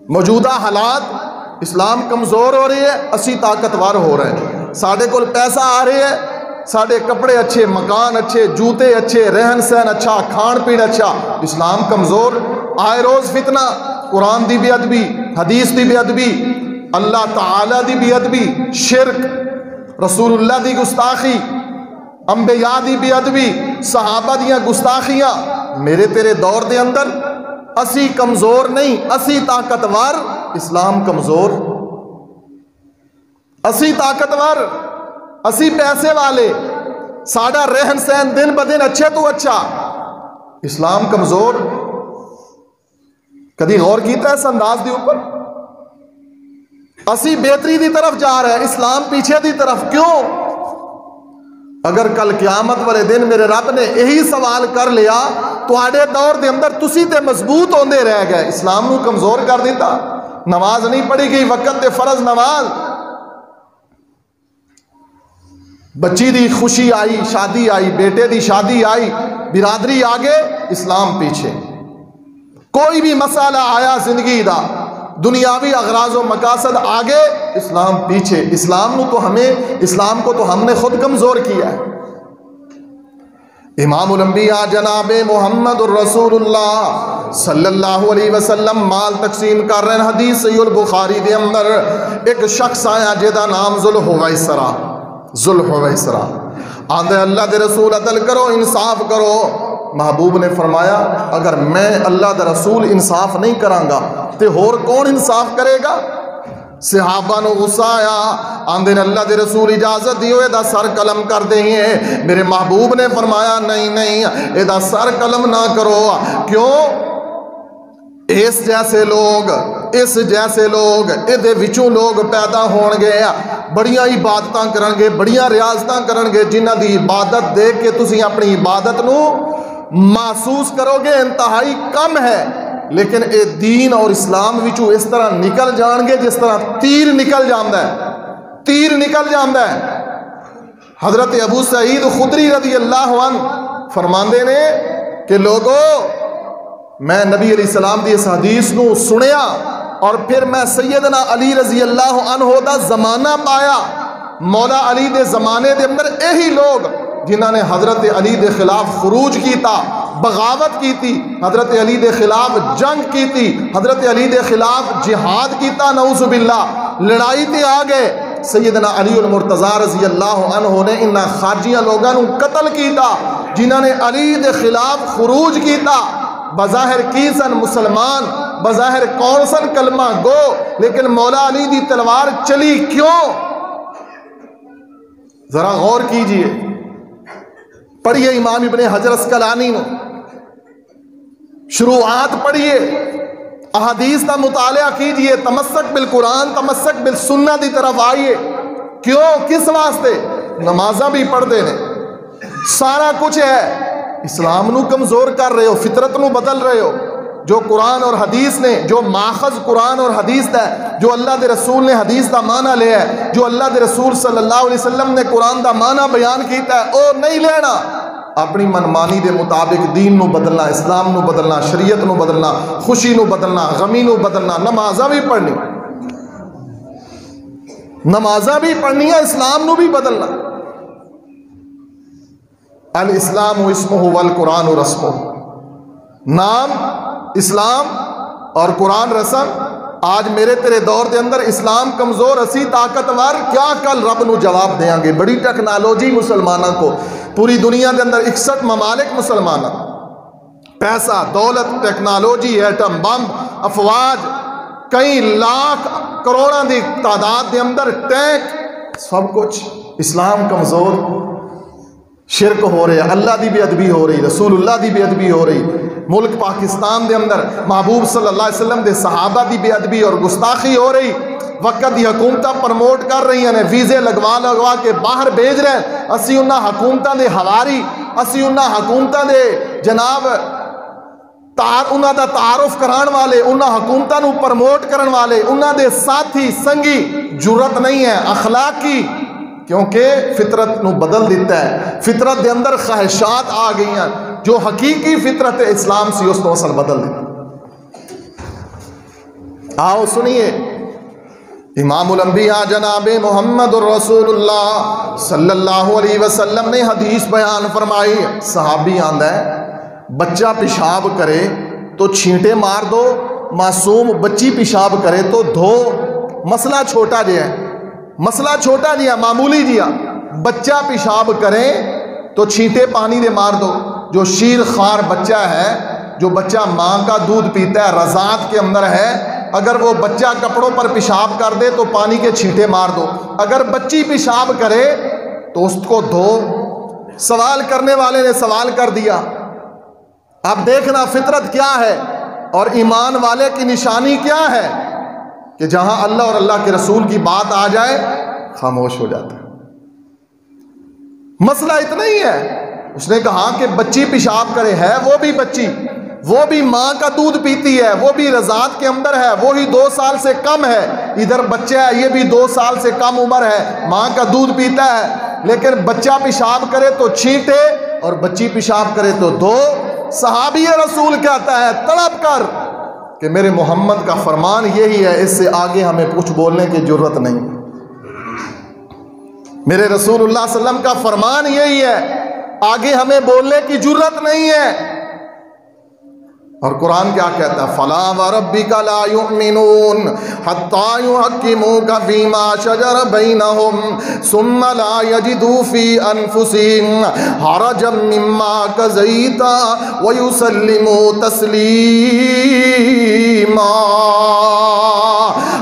मौजूदा हालात, इस्लाम कमज़ोर हो रही है, असी ताकतवर हो रहे हैं, साढ़े कोल पैसा आ रहा है, साढ़े कपड़े अच्छे, मकान अच्छे, जूते अच्छे, रहन सहन अच्छा, खान पीन अच्छा, इस्लाम कमज़ोर। आए रोज़ फितना, कुरान की बेअदबी, हदीस की बेअदबी, अल्लाह ताला की बेअदबी, शिरक, रसूलुल्लाह की गुस्ताखी, अंबिया की बेअदबी, सहाबा दियां गुस्ताखियां। मेरे तेरे दौर के अंदर असी कमज़ोर नहीं, असी ताकतवर, इस्लाम कमज़ोर, असी ताकतवर, असी पैसे वाले, साडा रहन सहन दिन ब दिन अच्छे तो अच्छा, इस्लाम कमज़ोर। कभी गौर किया इस अंदाज के ऊपर? असी बेहतरी की तरफ जा रहे हैं, इस्लाम पीछे की तरफ क्यों? अगर कल क़यामत वाले दिन मेरे रब ने यही सवाल कर लिया, तुहाडे दौर के अंदर तुसी ते मजबूत होंदे रह गए, इस्लाम नू कमज़ोर कर दिता, नमाज नहीं पढ़ी गई वक्त ते फर्ज नमाज, बच्ची दी खुशी आई, शादी आई, बेटे दी शादी आई, बिरादरी आगे, इस्लाम पीछे। कोई भी मसाला आया जिंदगी दा, दुनियावी अगराज व मकासद आगे, इस्लाम पीछे। इस्लाम को तो हमने खुद कमज़ोर किया है। इमामुल अंबिया जनाबे मुहम्मदुर रसूलुल्लाह सल्लल्लाहु अलैहि वसल्लम माल तकसीम कर रहे हैं। हदीस सहीह बुखारी के अंदर एक शख्स आया जिहदा नाम ज़ुल्हुवैसरा आंदे अल्लाह के रसूल अदल करो, इंसाफ करो। महबूब ने फरमाया अगर मैं अल्लाह का रसूल इंसाफ नहीं करांगा तो होर कौन इंसाफ करेगा? सहाबा नू गुस्सा आया, आंदे अल्लाह के रसूल इजाजत दियो एदा सर कलम कर देंगे। मेरे महबूब ने फरमाया नहीं नहीं, एदा सर कलम ना करो। क्यों? इस जैसे लोग इस जैसे लोग इहदे विचों लोग पैदा होणगे, बड़ियां इबादतां करनगे, बड़ियां रियाजतां करनगे, जिन्हां दी इबादत देख के तुसीं अपनी इबादत नूं महसूस करोगे इंतहाई कम है, लेकिन ये दीन और इस्लाम विचों इस तरह निकल जाएंगे जिस तरह तीर निकल जाता है, तीर निकल जाता है। हजरत अबू सईद खुदरी रज़ी अल्लाह अन्हु फरमांदे ने कि लोगों, मैं नबी अलैहिस्सलाम दी इस हदीस नूं सुनिया और फिर मैं सैयदना अली रज़ी अल्लाह अन्हु दा ज़माना पाया। मौला अली दे ज़माने दे अंदर यही लोग जिन्होंने हज़रत अली दे खिलाफ खुरूज कीता, बगावत की थी, हज़रत अली दे खिलाफ जंग की थी, हज़रत अली दे खिलाफ जिहाद कीता, नऊज़ु बिल्लाह, लड़ाई ते आ गए। सैयदना अली उल मुर्तज़ा रज़ी अल्लाह अन्हु ने इन्हां खारजियां लोगों को कत्ल कीता जिन्होंने अली दे खिलाफ खुरूज कीता। बज़ाहिर की सन मुसलमान, बज़ाहिर कौन सन कलमा गो, लेकिन मौला अली दी तलवार चली क्यों? जरा गौर कीजिए, पढ़िए इमाम इब्ने हजर अस्कलानी ने शुरुआत पढ़िए, अहादीस का मुतालिया कीजिए, तमस्सक बिल कुरान तमस्सक बिल सुन्ना की तरफ आइए। क्यों, किस वास्ते? नमाजा भी पढ़ते ने, सारा कुछ है, इस्लाम नू कमज़ोर कर रहे हो, फितरत नू बदल रहे हो। जो कुरान और हदीस ने, जो माखज़ कुरान और हदीस है, जो अल्लाह के रसूल ने हदीस का माना लिया है, जो अल्लाह के रसूल सल्लल्लाहु अलैहि वसल्लम ने कुरान का माना बयान किया है, वो नहीं लेना। अपनी मनमानी के मुताबिक दीन नू बदलना, इस्लाम नू बदलना, शरीयत नू बदलना, खुशी नू बदलना, गमी नू बदलना, नमाजा भी पढ़नी, नमाजा भी पढ़नी है, इस्लाम नू भी बदलना। अल इस्लाम इस्मुहु वल कुरान रस्मुहु, नाम इस्लाम और कुरान रस्म। आज मेरे तेरे दौर के अंदर इस्लाम कमज़ोर, असी ताकतवर, क्या कल रब नू जवाब देंगे। बड़ी टेक्नोलॉजी मुसलमानों को, पूरी दुनिया के अंदर 61 ममालिक मुसलमान, पैसा, दौलत, टेक्नोलॉजी, एटम बम, अफवाज, कई लाख करोड़ों की तादाद के अंदर टैंक, सब कुछ। इस्लाम कमज़ोर, शिरक हो रहा, अल्लाह की बेअदबी हो रही, रसूलुल्लाह की बेअदबी हो रही। मुल्क पाकिस्तान के अंदर महबूब सल्लल्लाहु अलैहि वसल्लम के सहाबा की बेअदबी और गुस्ताखी हो रही। वक्त की हुकूमत प्रमोट कर रही ने, वीजे लगवा लगवा के बाहर भेज रहे हैं। असी उन्होंने हुकूमतों के हवारी, असी उन्होंने हुकूमतों के जनाब उन्हों का तारुफ कराने वाले, उन्होंने हुकूमतों को प्रमोट करने वाले, उन्होंने साथी संगी जुर्रत नहीं है अखलाकी, क्योंकि फितरत नू बदल दिता है। फितरत के अंदर ख्वाहिशात आ गई हैं, जो हकीकी फितरत है इस्लाम सी उसको असल बदल दिता। आओ सुनिए, इमामुल अंबिया जनाबे मोहम्मद रसूलुल्लाह सल्लल्लाहु अलैहि वसल्लम ने हदीस बयान फरमाई। सहाबी आंदा है, बच्चा पेशाब करे तो छींटे मार दो, मासूम बच्ची पेशाब करे तो धो। मसला छोटा जिहा है, मसला छोटा जिहा, मामूली जिहा। बच्चा पेशाब करे तो छींटे पानी दे मार दो। जो शीर खार बच्चा है, जो बच्चा माँ का दूध पीता है, रज़ात के अंदर है, अगर वो बच्चा कपड़ों पर पेशाब कर दे तो पानी के छींटे मार दो। अगर बच्ची पेशाब करे तो उसको धो। सवाल करने वाले ने सवाल कर दिया। अब देखना फितरत क्या है और ईमान वाले की निशानी क्या है कि जहां अल्लाह और अल्लाह के रसूल की बात आ जाए खामोश हो जाता है। मसला इतना ही है। उसने कहा कि बच्ची पेशाब करे, है वो भी बच्ची, वो भी माँ का दूध पीती है, वो भी रज़ात के अंदर है, वो ही 2 साल से कम है। इधर बच्चा है, ये भी 2 साल से कम उम्र है, माँ का दूध पीता है, लेकिन बच्चा पेशाब करे तो छींटे और बच्ची पेशाब करे तो धो। सहाबी रसूल कहता है तड़प कर कि मेरे मोहम्मद का फरमान यही है, इससे आगे हमें कुछ बोलने की जरूरत नहीं। मेरे रसूलुल्लाह सल्लल्लाहु अलैहि वसल्लम का फरमान यही है, आगे हमें बोलने की जरूरत नहीं है। और कुरान क्या कहता है, फला व रब्बिका ला युमिनून हत्ता युहक्किमूका फीमा शजर बैनहुम सुम्मा ला यजिदू फी अनफुसिहिम हरजम मिम्मा कज़ैता व युसल्लिमू तस्लीमा।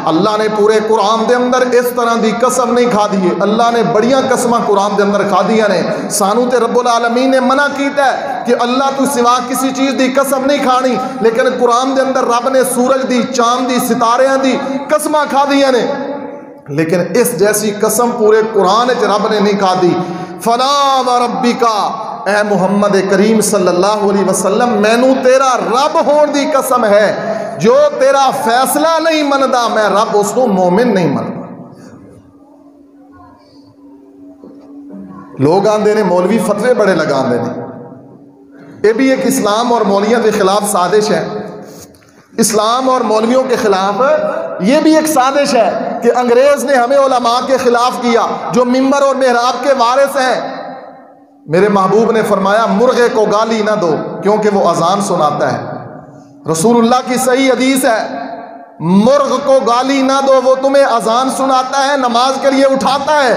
अल्लाह ने पूरे कुरान के अंदर इस तरह की कसम नहीं खा दी है। अल्लाह ने बड़ियां कसम कुरान के अंदर खा दिया ने। सानू ते रब्बुल आलमीन ने मना किया है कि अल्लाह तू सिवा किसी चीज़ की कसम नहीं खानी, लेकिन कुरान के अंदर रब ने सूरज की, चांद की, सितारियां की कसम खा दिया ने, लेकिन इस जैसी कसम पूरे कुरान च रब ने नहीं खा दी। फला व रब्बिका, ए मुहम्मद करीम सल्लल्लाहु अलैहि वसल्लम, मैनू तेरा रब होने की कसम है, जो तेरा फैसला नहीं मनदा मैं रब उसको मोमिन नहीं मनदा। लोग आते ने मौलवी फतवे बड़े लगाते हैं, ये भी एक इस्लाम और मौलवियों के खिलाफ साजिश है। इस्लाम और मौलवियों के खिलाफ ये भी एक साजिश है कि अंग्रेज ने हमें उलमा के खिलाफ किया जो मिंबर और मेहराब के वारिस हैं। मेरे महबूब ने फरमाया मुर्गे को गाली ना दो क्योंकि वो अजान सुनाता है। रसूलुल्लाह की सही हदीस है, मुर्ग को गाली ना दो, वो तुम्हें अजान सुनाता है, नमाज के लिए उठाता है।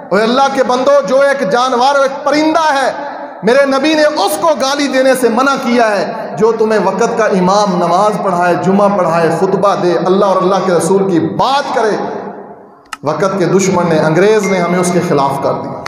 और अल्लाह के बंदो, जो एक जानवर, एक परिंदा है, मेरे नबी ने उसको गाली देने से मना किया है जो तुम्हें वक़्त का इमाम नमाज पढ़ाए, जुमा पढ़ाए, खुतबा दे, अल्लाह और अल्लाह के रसूल की बात करे। वक़्त के दुश्मन ने, अंग्रेज़ ने हमें उसके खिलाफ कर दिया।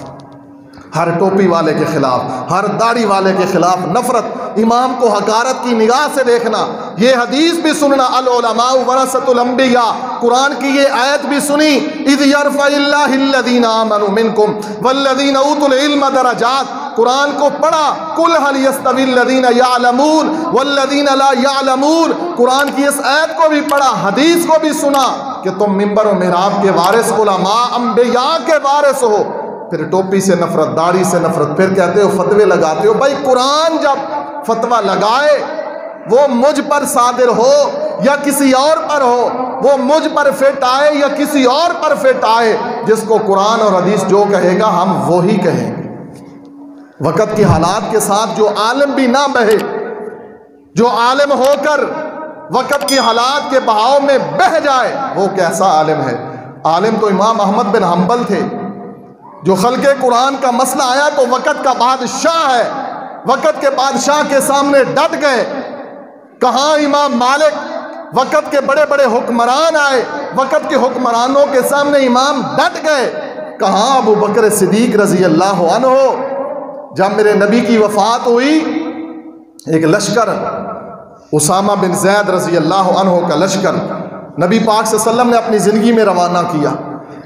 हर टोपी वाले के खिलाफ, हर दाढ़ी वाले के खिलाफ नफरत, इमाम को हकारत की निगाह से देखना, ये हदीस भी सुनना, अल उलमाउ वरसतुल अंबिया, कुरान की ये आयत भी सुनी, इज़ यरफ़इल्लाहुल्लज़ीना आमनु मिनकुम वल्लज़ीना उतुल इल्म दरजात। कुरान को पढ़ा, कुल हल यस्तविल्लज़ीना यअलमून वल्लज़ीना ला यअलमून। कुरान की इस आयत को भी पढ़ा, हदीस को भी सुना कि तुम मिंबर और मेहराब के वारिस, उलमा अंबिया के वारिस हो। फिर टोपी से नफरत, दाढ़ी से नफरत, फिर कहते हो फतवे लगाते हो। भाई कुरान जब फतवा लगाए वो मुझ पर सादिर हो या किसी और पर हो, वो मुझ पर फिट आए या किसी और पर फिट आए, जिसको कुरान और हदीस जो कहेगा हम वो ही कहेंगे। वक़्त के हालात के साथ जो आलिम भी ना बहे, जो आलिम होकर वक़्त के हालात के बहाव में बह जाए, वो कैसा आलिम है। आलिम तो इमाम अहमद बिन हम्बल थे, जो खल्के कुरान का मसला आया तो वक़्त का बादशाह है, वक़्त के बादशाह के सामने डट गए। कहाँ इमाम मालिक, वक़्त के बड़े बड़े हुक्मरान आए, वक़्त के हुक्मरानों के सामने इमाम डट गए। कहाँ अबू बकर सिद्दीक रज़ी अल्लाह अन्हु। जब मेरे नबी की वफ़ात हुई, एक लश्कर, उसामा बिन ज़ैद रज़ी अल्लाह अन्हु का लश्कर नबी पाक सल्लल्लाहु अलैहि वसल्लम ने अपनी ज़िंदगी में रवाना किया।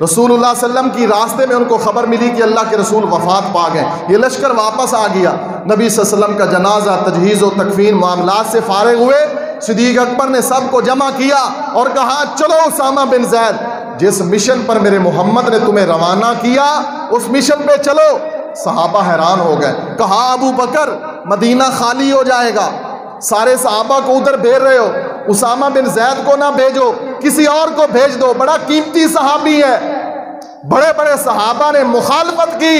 रसूलुल्लाह सल्लम की रास्ते में उनको खबर मिली कि अल्लाह के रसूल वफ़ात पा गए। ये लश्कर वापस आ गया। नबी सल्लम का जनाजा, तजहीज़ व तकफ़ीन मामलात से फारिग हुए। सिद्दीक़ अकबर ने सबको जमा किया और कहा, चलो उसामा बिन ज़ैद, जिस मिशन पर मेरे मोहम्मद ने तुम्हें रवाना किया उस मिशन पे चलो। सहाबा हैरान हो गए। कहा, अबू बकर, मदीना खाली हो जाएगा, सारे सहाबा को उधर भेज रहे हो, उसामा बिन ज़ैद को ना भेजो, किसी और को भेज दो, बड़ा कीमती सहाबी है। बड़े बड़े सहाबा ने मुखालफत की,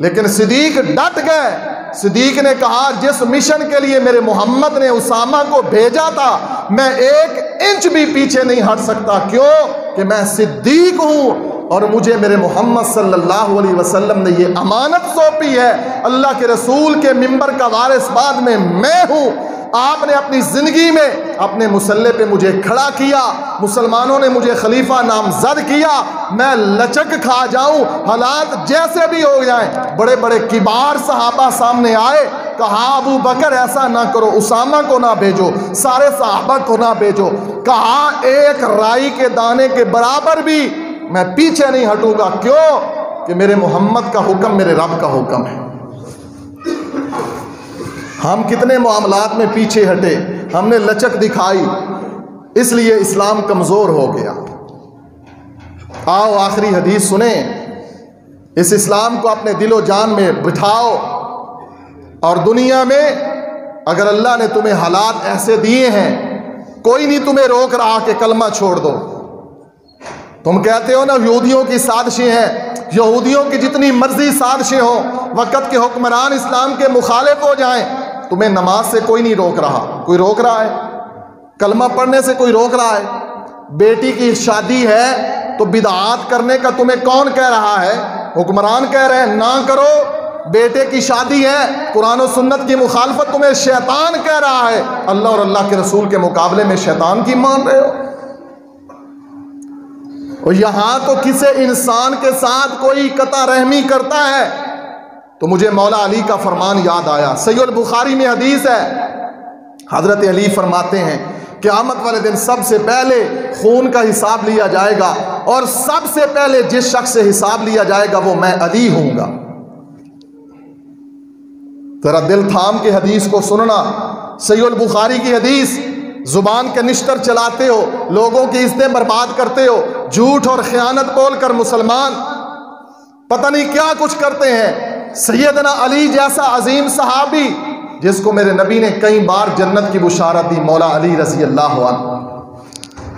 लेकिन सिद्दीक डट गए। सिद्दीक ने कहा, जिस मिशन के लिए मेरे मोहम्मद ने उसामा को भेजा था, मैं 1 इंच भी पीछे नहीं हट सकता। क्यों? कि मैं सिद्दीक हूँ और मुझे मेरे मोहम्मद सल्लल्लाहु अलैहि वसल्लम ने ये अमानत सौंपी है। अल्लाह के रसूल के मिंबर का वारिस बाद में मैं हूँ। आपने अपनी ज़िंदगी में अपने मुसल्ले पे मुझे खड़ा किया, मुसलमानों ने मुझे खलीफा नामज़द किया, मैं लचक खा जाऊं, हालात जैसे भी हो जाएं। बड़े बड़े किबार सहाबा सामने आए। कहा, अबू बकर ऐसा ना करो, उसामा को ना भेजो, सारे सहाबा को ना भेजो। कहा, एक राई के दाने के बराबर भी मैं पीछे नहीं हटूंगा। क्यों? कि मेरे मोहम्मद का हुक्म मेरे रब का हुक्म है। हम कितने मामलात में पीछे हटे, हमने लचक दिखाई, इसलिए इस्लाम कमज़ोर हो गया। आओ आखिरी हदीस सुने, इस इस्लाम को अपने दिलो जान में बिठाओ। और दुनिया में अगर अल्लाह ने तुम्हें हालात ऐसे दिए हैं, कोई नहीं तुम्हें रोक रहा कि कलमा छोड़ दो। तुम कहते हो ना यहूदियों की साजिशें हैं, यहूदियों की जितनी मर्जी साजिशें हो, वक़्त के हुक्मरान इस्लाम के मुखालिफ हो जाएं, तुम्हें नमाज से कोई नहीं रोक रहा। कोई रोक रहा है? कलमा पढ़ने से कोई रोक रहा है? बेटी की शादी है तो बिदआत करने का तुम्हें कौन कह रहा है? हुक्मरान कह रहे हैं ना करो। बेटे की शादी है, कुरान और सुन्नत की मुखालफत तुम्हें शैतान कह रहा है। अल्लाह और अल्लाह के रसूल के मुकाबले में शैतान की मान रहे हो। और यहां तो किसी इंसान के साथ कोई कता रहमी करता है तो मुझे मौला अली का फरमान याद आया। सहीह बुखारी में हदीस है, हजरत अली फरमाते हैं क़यामत वाले दिन सबसे पहले खून का हिसाब लिया जाएगा और सबसे पहले जिस शख्स से हिसाब लिया जाएगा वो मैं अली हूंगा। जरा दिल थाम के हदीस को सुनना। सहीह बुखारी की हदीस, जुबान के निश्तर चलाते हो, लोगों की इज्जतें बर्बाद करते हो, झूठ और खयानत बोलकर मुसलमान पता नहीं क्या कुछ करते हैं। सैयदना अली जैसा अजीम सहाबी जिसको मेरे नबी ने कई बार जन्नत की बुशारत दी, मौला अली रजी अल्लाह अन्हु।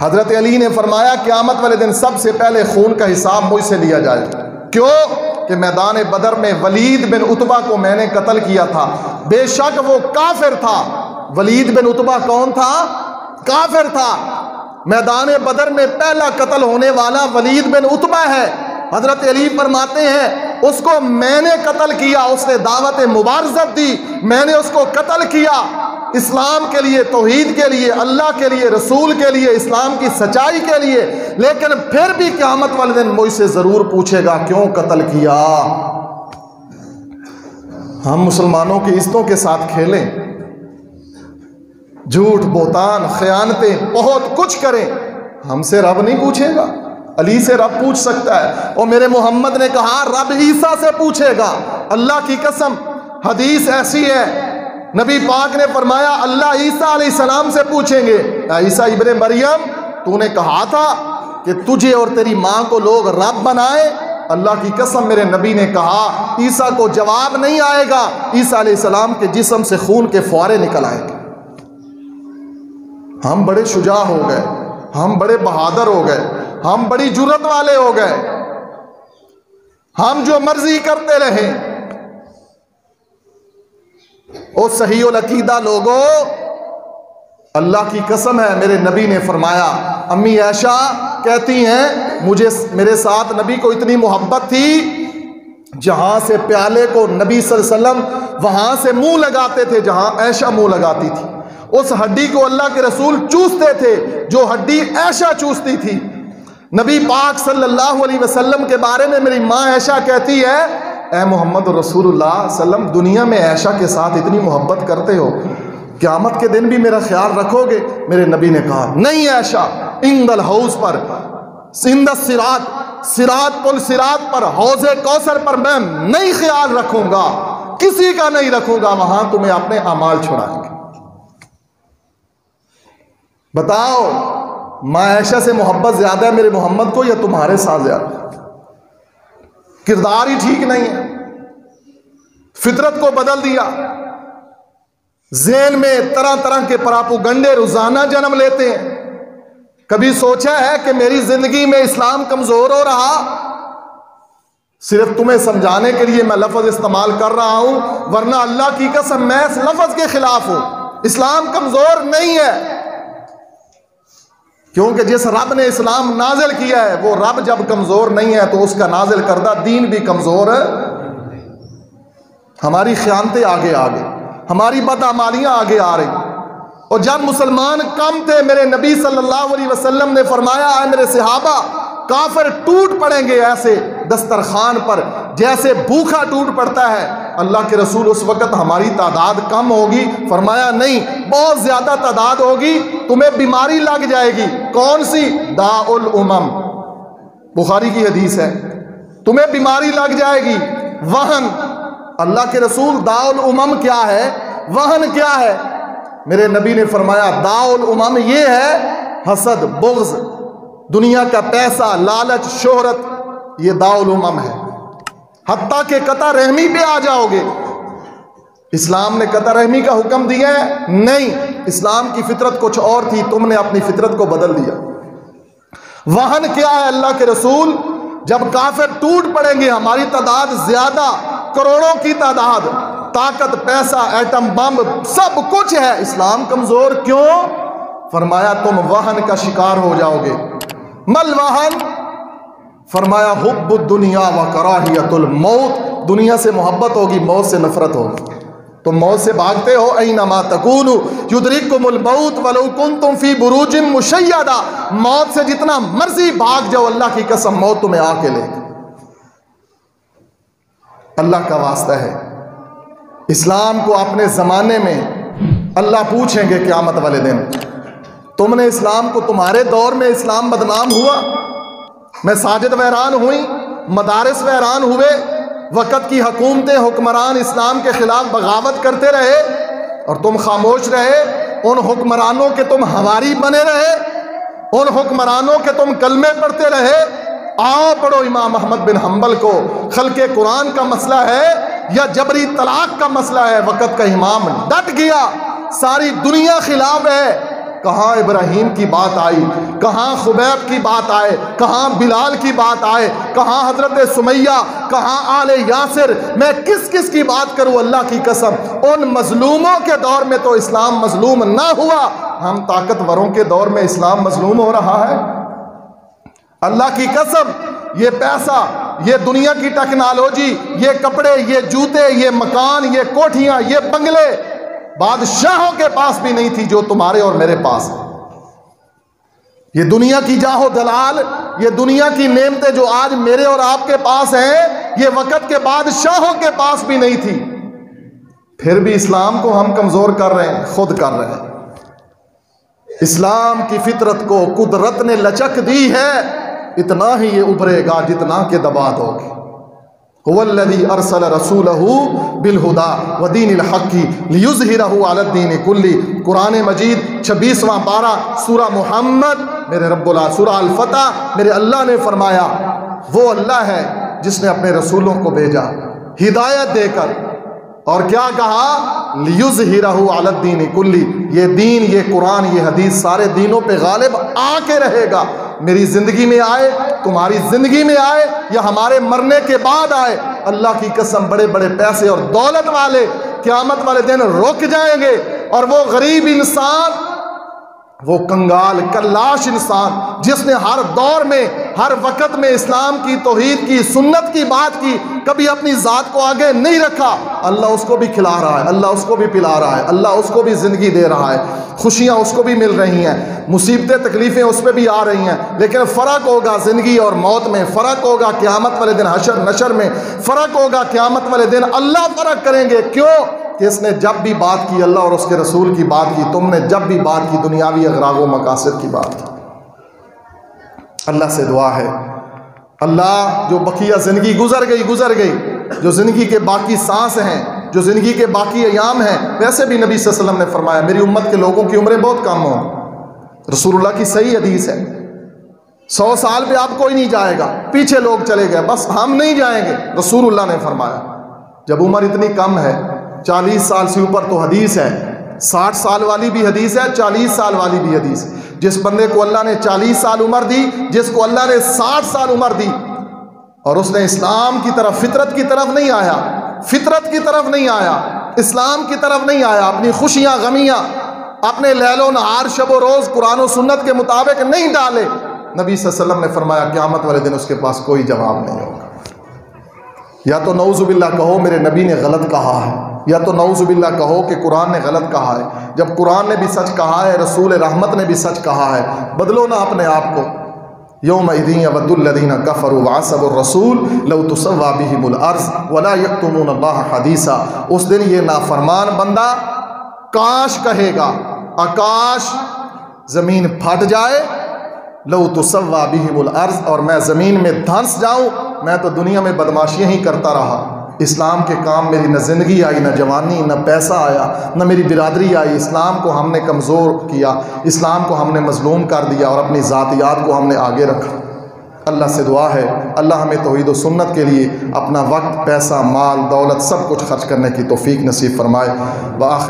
हजरत अली ने फरमाया क़यामत वाले दिन सबसे पहले खून का हिसाब मुझसे लिया जाए। क्यों? कि मैदान बदर में वलीद बिन उतबा को मैंने कत्ल किया था। बेशक वो काफिर था। वलीद बिन उतबा कौन था? काफिर था। मैदान बदर में पहला कत्ल होने वाला वलीद बिन उतबा है। हजरत अली फरमाते हैं उसको मैंने कत्ल किया, उसने दावत मुबारज़त दी, मैंने उसको कत्ल किया इस्लाम के लिए, तौहीद के लिए, अल्लाह के लिए, रसूल के लिए, इस्लाम की सच्चाई के लिए। लेकिन फिर भी क़यामत वाले दिन मुझसे जरूर पूछेगा क्यों कत्ल किया। हम मुसलमानों की इज्जतों के साथ खेलें, झूठ, बोतान, खयानतें, बहुत कुछ करें, हमसे रब नहीं पूछेगा। अली से रब पूछ सकता है। और मेरे मोहम्मद ने कहा रब ईसा से पूछेगा। अल्लाह की कसम, हदीस ऐसी है, नबी पाक ने फरमाया अल्लाह ईसा अलैहिस्सलाम से पूछेंगे, ईसा इब्ने मरियम तूने कहा था कि तुझे और तेरी माँ को लोग रब बनाए। अल्लाह की कसम मेरे नबी ने कहा ईसा को जवाब नहीं आएगा। ईसा अलैहिस्सलाम के जिस्म से खून के फुआरे निकल आएंगे। हम बड़े शुजा हो गए, हम बड़े बहादुर हो गए, हम बड़ी जुर्रत वाले हो गए, हम जो मर्जी करते रहे। ओ सहीउल अकीदा लोगो, अल्लाह की कसम है मेरे नबी ने फरमाया, अम्मी आयशा कहती हैं मुझे मेरे साथ नबी को इतनी मोहब्बत थी जहां से प्याले को नबी सल्लल्लाहु अलैहि वसल्लम वहां से मुंह लगाते थे जहां आयशा मुंह लगाती थी, उस हड्डी को अल्लाह के रसूल चूसते थे जो हड्डी आयशा चूसती थी। नबी पाक सल्लल्लाहु अलैहि वसल्लम के बारे में मेरी माँ आयशा कहती है, ए मोहम्मद रसूलुल्लाह सल्लम, दुनिया में आयशा के साथ इतनी मोहब्बत करते हो, क़यामत के दिन भी मेरा ख्याल रखोगे? मेरे नबी ने कहा नहीं आयशा, इंदल हाउस पर, इंदल सिरात, सिरात पुल सिरात पर, हौज़े कौसर पर मैं नहीं ख्याल रखूंगा, किसी का नहीं रखूंगा, वहां तुम्हें अपने अमाल छुड़ाएंगे। बताओ माँ आयशा से मोहब्बत ज्यादा है मेरे मोहम्मद को या तुम्हारे साथ ज्यादा? किरदार ही ठीक नहीं है, फितरत को बदल दिया, ज़हन में तरह तरह के प्रोपेगेंडे रोजाना जन्म लेते हैं। कभी सोचा है कि मेरी जिंदगी में इस्लाम कमजोर हो रहा? सिर्फ तुम्हें समझाने के लिए मैं लफ्ज इस्तेमाल कर रहा हूं, वरना अल्लाह की कसम मैं इस लफ्ज के खिलाफ हूं। इस्लाम कमजोर नहीं है, क्योंकि जिस रब ने इस्लाम नाजिल किया है वो रब जब कमजोर नहीं है तो उसका नाजिल करदा दीन भी कमजोर है। हमारी ख़यानतें आगे आगे, हमारी बदअमालियां आगे आ रही। और जब मुसलमान कम थे मेरे नबी सल्लल्लाहु अलैहि वसल्लम ने फरमाया है मेरे सहाबा, काफिर टूट पड़ेंगे ऐसे दस्तरखान पर जैसे भूखा टूट पड़ता है। अल्लाह के रसूल उस वक़्त हमारी तादाद कम होगी? फरमाया नहीं, बहुत ज्यादा तादाद होगी, तुम्हें बीमारी लग जाएगी। कौन सी? दाउल उमम, बुखारी की हदीस है, तुम्हें बीमारी लग जाएगी, वहन। अल्लाह के रसूल दाउल उमम क्या है, वहन क्या है? मेरे नबी ने फरमाया दाउल उमम ये है हसद, बुग़्ज़, दुनिया का पैसा, लालच, शोहरत, ये दाउल उमम है। हत्ता के कता रहमी पे आ जाओगे। इस्लाम ने कता रहमी का हुक्म दिया है? नहीं, इस्लाम की फितरत कुछ और थी, तुमने अपनी फितरत को बदल दिया। वहन क्या है? अल्लाह के रसूल जब काफिर टूट पड़ेंगे, हमारी तादाद ज्यादा, करोड़ों की तादाद, ताकत, पैसा, एटम बम सब कुछ है, इस्लाम कमजोर क्यों? फरमाया तुम वहन का शिकार हो जाओगे। मल वहन? फरमाया हुब्बुद दुनिया व कराहियतुल मौत, दुनिया से मोहब्बत होगी, मौत से नफरत होगी। तुम मौत से भागते हो, ऐनमा तकूनु युदरिकुमुल मौत वलौ कुंतुम फी बुरूजिन मुशय्यदा, मौत से जितना मर्जी भाग जाओ, अल्लाह की कसम मौत तुम्हें आके लेगी। अल्लाह का वास्ता है, इस्लाम को अपने ज़माने में अल्लाह पूछेंगे क़यामत वाले दिन, तुमने इस्लाम को, तुम्हारे दौर में इस्लाम बदनाम हुआ, मसाजिद वैरान हुई, मदारिस वैरान हुए, वक़्त की हुकूमतें हुक्मरान इस्लाम के ख़िलाफ़ बगावत करते रहे और तुम खामोश रहे, उन हुक्मरानों के तुम हवारी बने रहे, उन हुक्मरानों के तुम कलमे पढ़ते रहे। आओ पढ़ो इमाम अहमद बिन हम्बल को, खल्के कुरान का मसला है या जबरी तलाक का मसला है, वक़्त का इमाम डट गया, सारी दुनिया खिलाफ है। कहाँ इब्राहीम की बात आई, कहाँ खुबैब की बात आए, कहाँ बिलाल की बात आए, कहाँ हजरत सुमैया, कहाँ आले यासिर, मैं किस किस की बात करूँ। अल्लाह की कसम उन मजलूमों के दौर में तो इस्लाम मजलूम ना हुआ, हम ताकतवरों के दौर में इस्लाम मजलूम हो रहा है। अल्लाह की कसम, ये पैसा, ये दुनिया की टेक्नोलॉजी, ये कपड़े, ये जूते, ये मकान, ये कोठियां, ये बंगले बादशाहों के पास भी नहीं थी जो तुम्हारे और मेरे पास है। ये दुनिया की जाहो दलाल, ये दुनिया की नेमतें जो आज मेरे और आपके पास हैं, ये वक़्त के बादशाहों के पास भी नहीं थी। फिर भी इस्लाम को हम कमज़ोर कर रहे हैं, खुद कर रहे हैं। इस्लाम की फितरत को कुदरत ने लचक दी है, इतना ही ये उभरेगा जितना के दबा दोगे। हुवल्लज़ी अरसल रसूलहू बिलहुदा व दीनिल हक़्क़ि लियुज़हिरहू अलद्दीनि कुल्ली। कुरान मजीद 26वां पारा सूरा मुहम्मद, मेरे रब्बुल सूरा अल फतह, मेरे अल्लाह ने फरमाया वो अल्लाह है जिसने अपने रसूलों को भेजा हिदायत देकर, और क्या कहा, लियुज़हिरहू अलद्दीनि कुल्ली, ये दीन, ये कुरान, ये हदीस सारे दीनों पे गालिब आके रहेगा। मेरी ज़िंदगी में आए, तुम्हारी ज़िंदगी में आए या हमारे मरने के बाद आए, अल्लाह की कसम बड़े बड़े पैसे और दौलत वाले क़यामत वाले दिन रुक जाएंगे, और वो गरीब इंसान, वो कंगाल कल्लाश इंसान जिसने हर दौर में, हर वक़्त में इस्लाम की, तौहीद की, सुन्नत की बात की, कभी अपनी ज़ात को आगे नहीं रखा, अल्लाह उसको भी खिला रहा है, अल्लाह उसको भी पिला रहा है, अल्लाह उसको भी ज़िंदगी दे रहा है, खुशियाँ उसको भी मिल रही हैं, मुसीबतें तकलीफ़ें उस पर भी आ रही हैं। लेकिन फ़र्क होगा ज़िंदगी और मौत में, फ़र्क होगा क़यामत वाले दिन हशर नशर में, फ़र्क होगा क़यामत वाले दिन। अल्लाह फ़र्क करेंगे, क्यों कि इसने जब भी बात की अल्लाह और उसके रसूल की बात की, तुमने जब भी बात की दुनियावी अगराज़ व मकासद की बात की। अल्लाह से दुआ है, अल्लाह जो बकिया ज़िंदगी गुजर गई, जो ज़िंदगी के बाकी सांस हैं, जो ज़िंदगी के बाकी अयाम हैं, वैसे भी नबी सल्लल्लाहु अलैहि वसल्लम ने फरमाया मेरी उम्मत के लोगों की उम्रें बहुत कम हों। रसूलुल्लाह की सही हदीस है, 100 साल पे आप कोई नहीं जाएगा, पीछे लोग चले गए, बस हम नहीं जाएंगे। रसूलुल्लाह ने फरमाया जब उम्र इतनी कम है, 40 साल से ऊपर तो हदीस है, 60 साल वाली भी हदीस है, 40 साल वाली भी हदीस। जिस बंदे को अल्लाह ने 40 साल उम्र दी, जिसको अल्लाह ने 60 साल उम्र दी, और उसने इस्लाम की तरफ, फितरत की तरफ नहीं आया, फितरत की तरफ नहीं आया, इस्लाम की तरफ नहीं आया, अपनी खुशियाँ गमियाँ, अपने लैलो नहार शबो रोज़ कुरान और सुन्नत के मुताबिक नहीं डाले, नबी सल्लल्लाहु अलैहि वसल्लम ने फरमाया क़यामत वाले दिन उसके पास कोई जवाब नहीं होगा। या तो नऊज़ुबिल्लाह कहो मेरे नबी ने गलत कहा है, या तो नऊज़ुबिल्लाह कहो कि कुरान ने गलत कहा है। जब कुरान ने भी सच कहा है, रसूल रहमत ने भी सच कहा है, बदलो ना अपने आप को। यौमइज़िन यवद्दुल्लज़ीना कफ़रू वअसबुर रसूल लौ तुसव्वा बिहिमुल अर्ज़ वला यक्तुमून अल्लाह हदीसा। उस दिन ये नाफरमान बंदा काश कहेगा, आकाश ज़मीन फट जाए, लौ तुसव्वा बिहिमुल अर्ज़, और मैं ज़मीन में धंस जाऊँ, मैं तो दुनिया में बदमाशियाँ ही करता रहा, इस्लाम के काम मेरी न ज़िंदगी आई, न जवानी, न पैसा आया, न मेरी बिरादरी आई। इस्लाम को हमने कमज़ोर किया, इस्लाम को हमने मज़लूम कर दिया और अपनी ज़ातियात को हमने आगे रखा। अल्लाह से दुआ है अल्लाह हमें तौहीद व सुन्नत के लिए अपना वक्त, पैसा, माल, दौलत सब कुछ खर्च करने की तौफ़ीक नसीब फरमाए।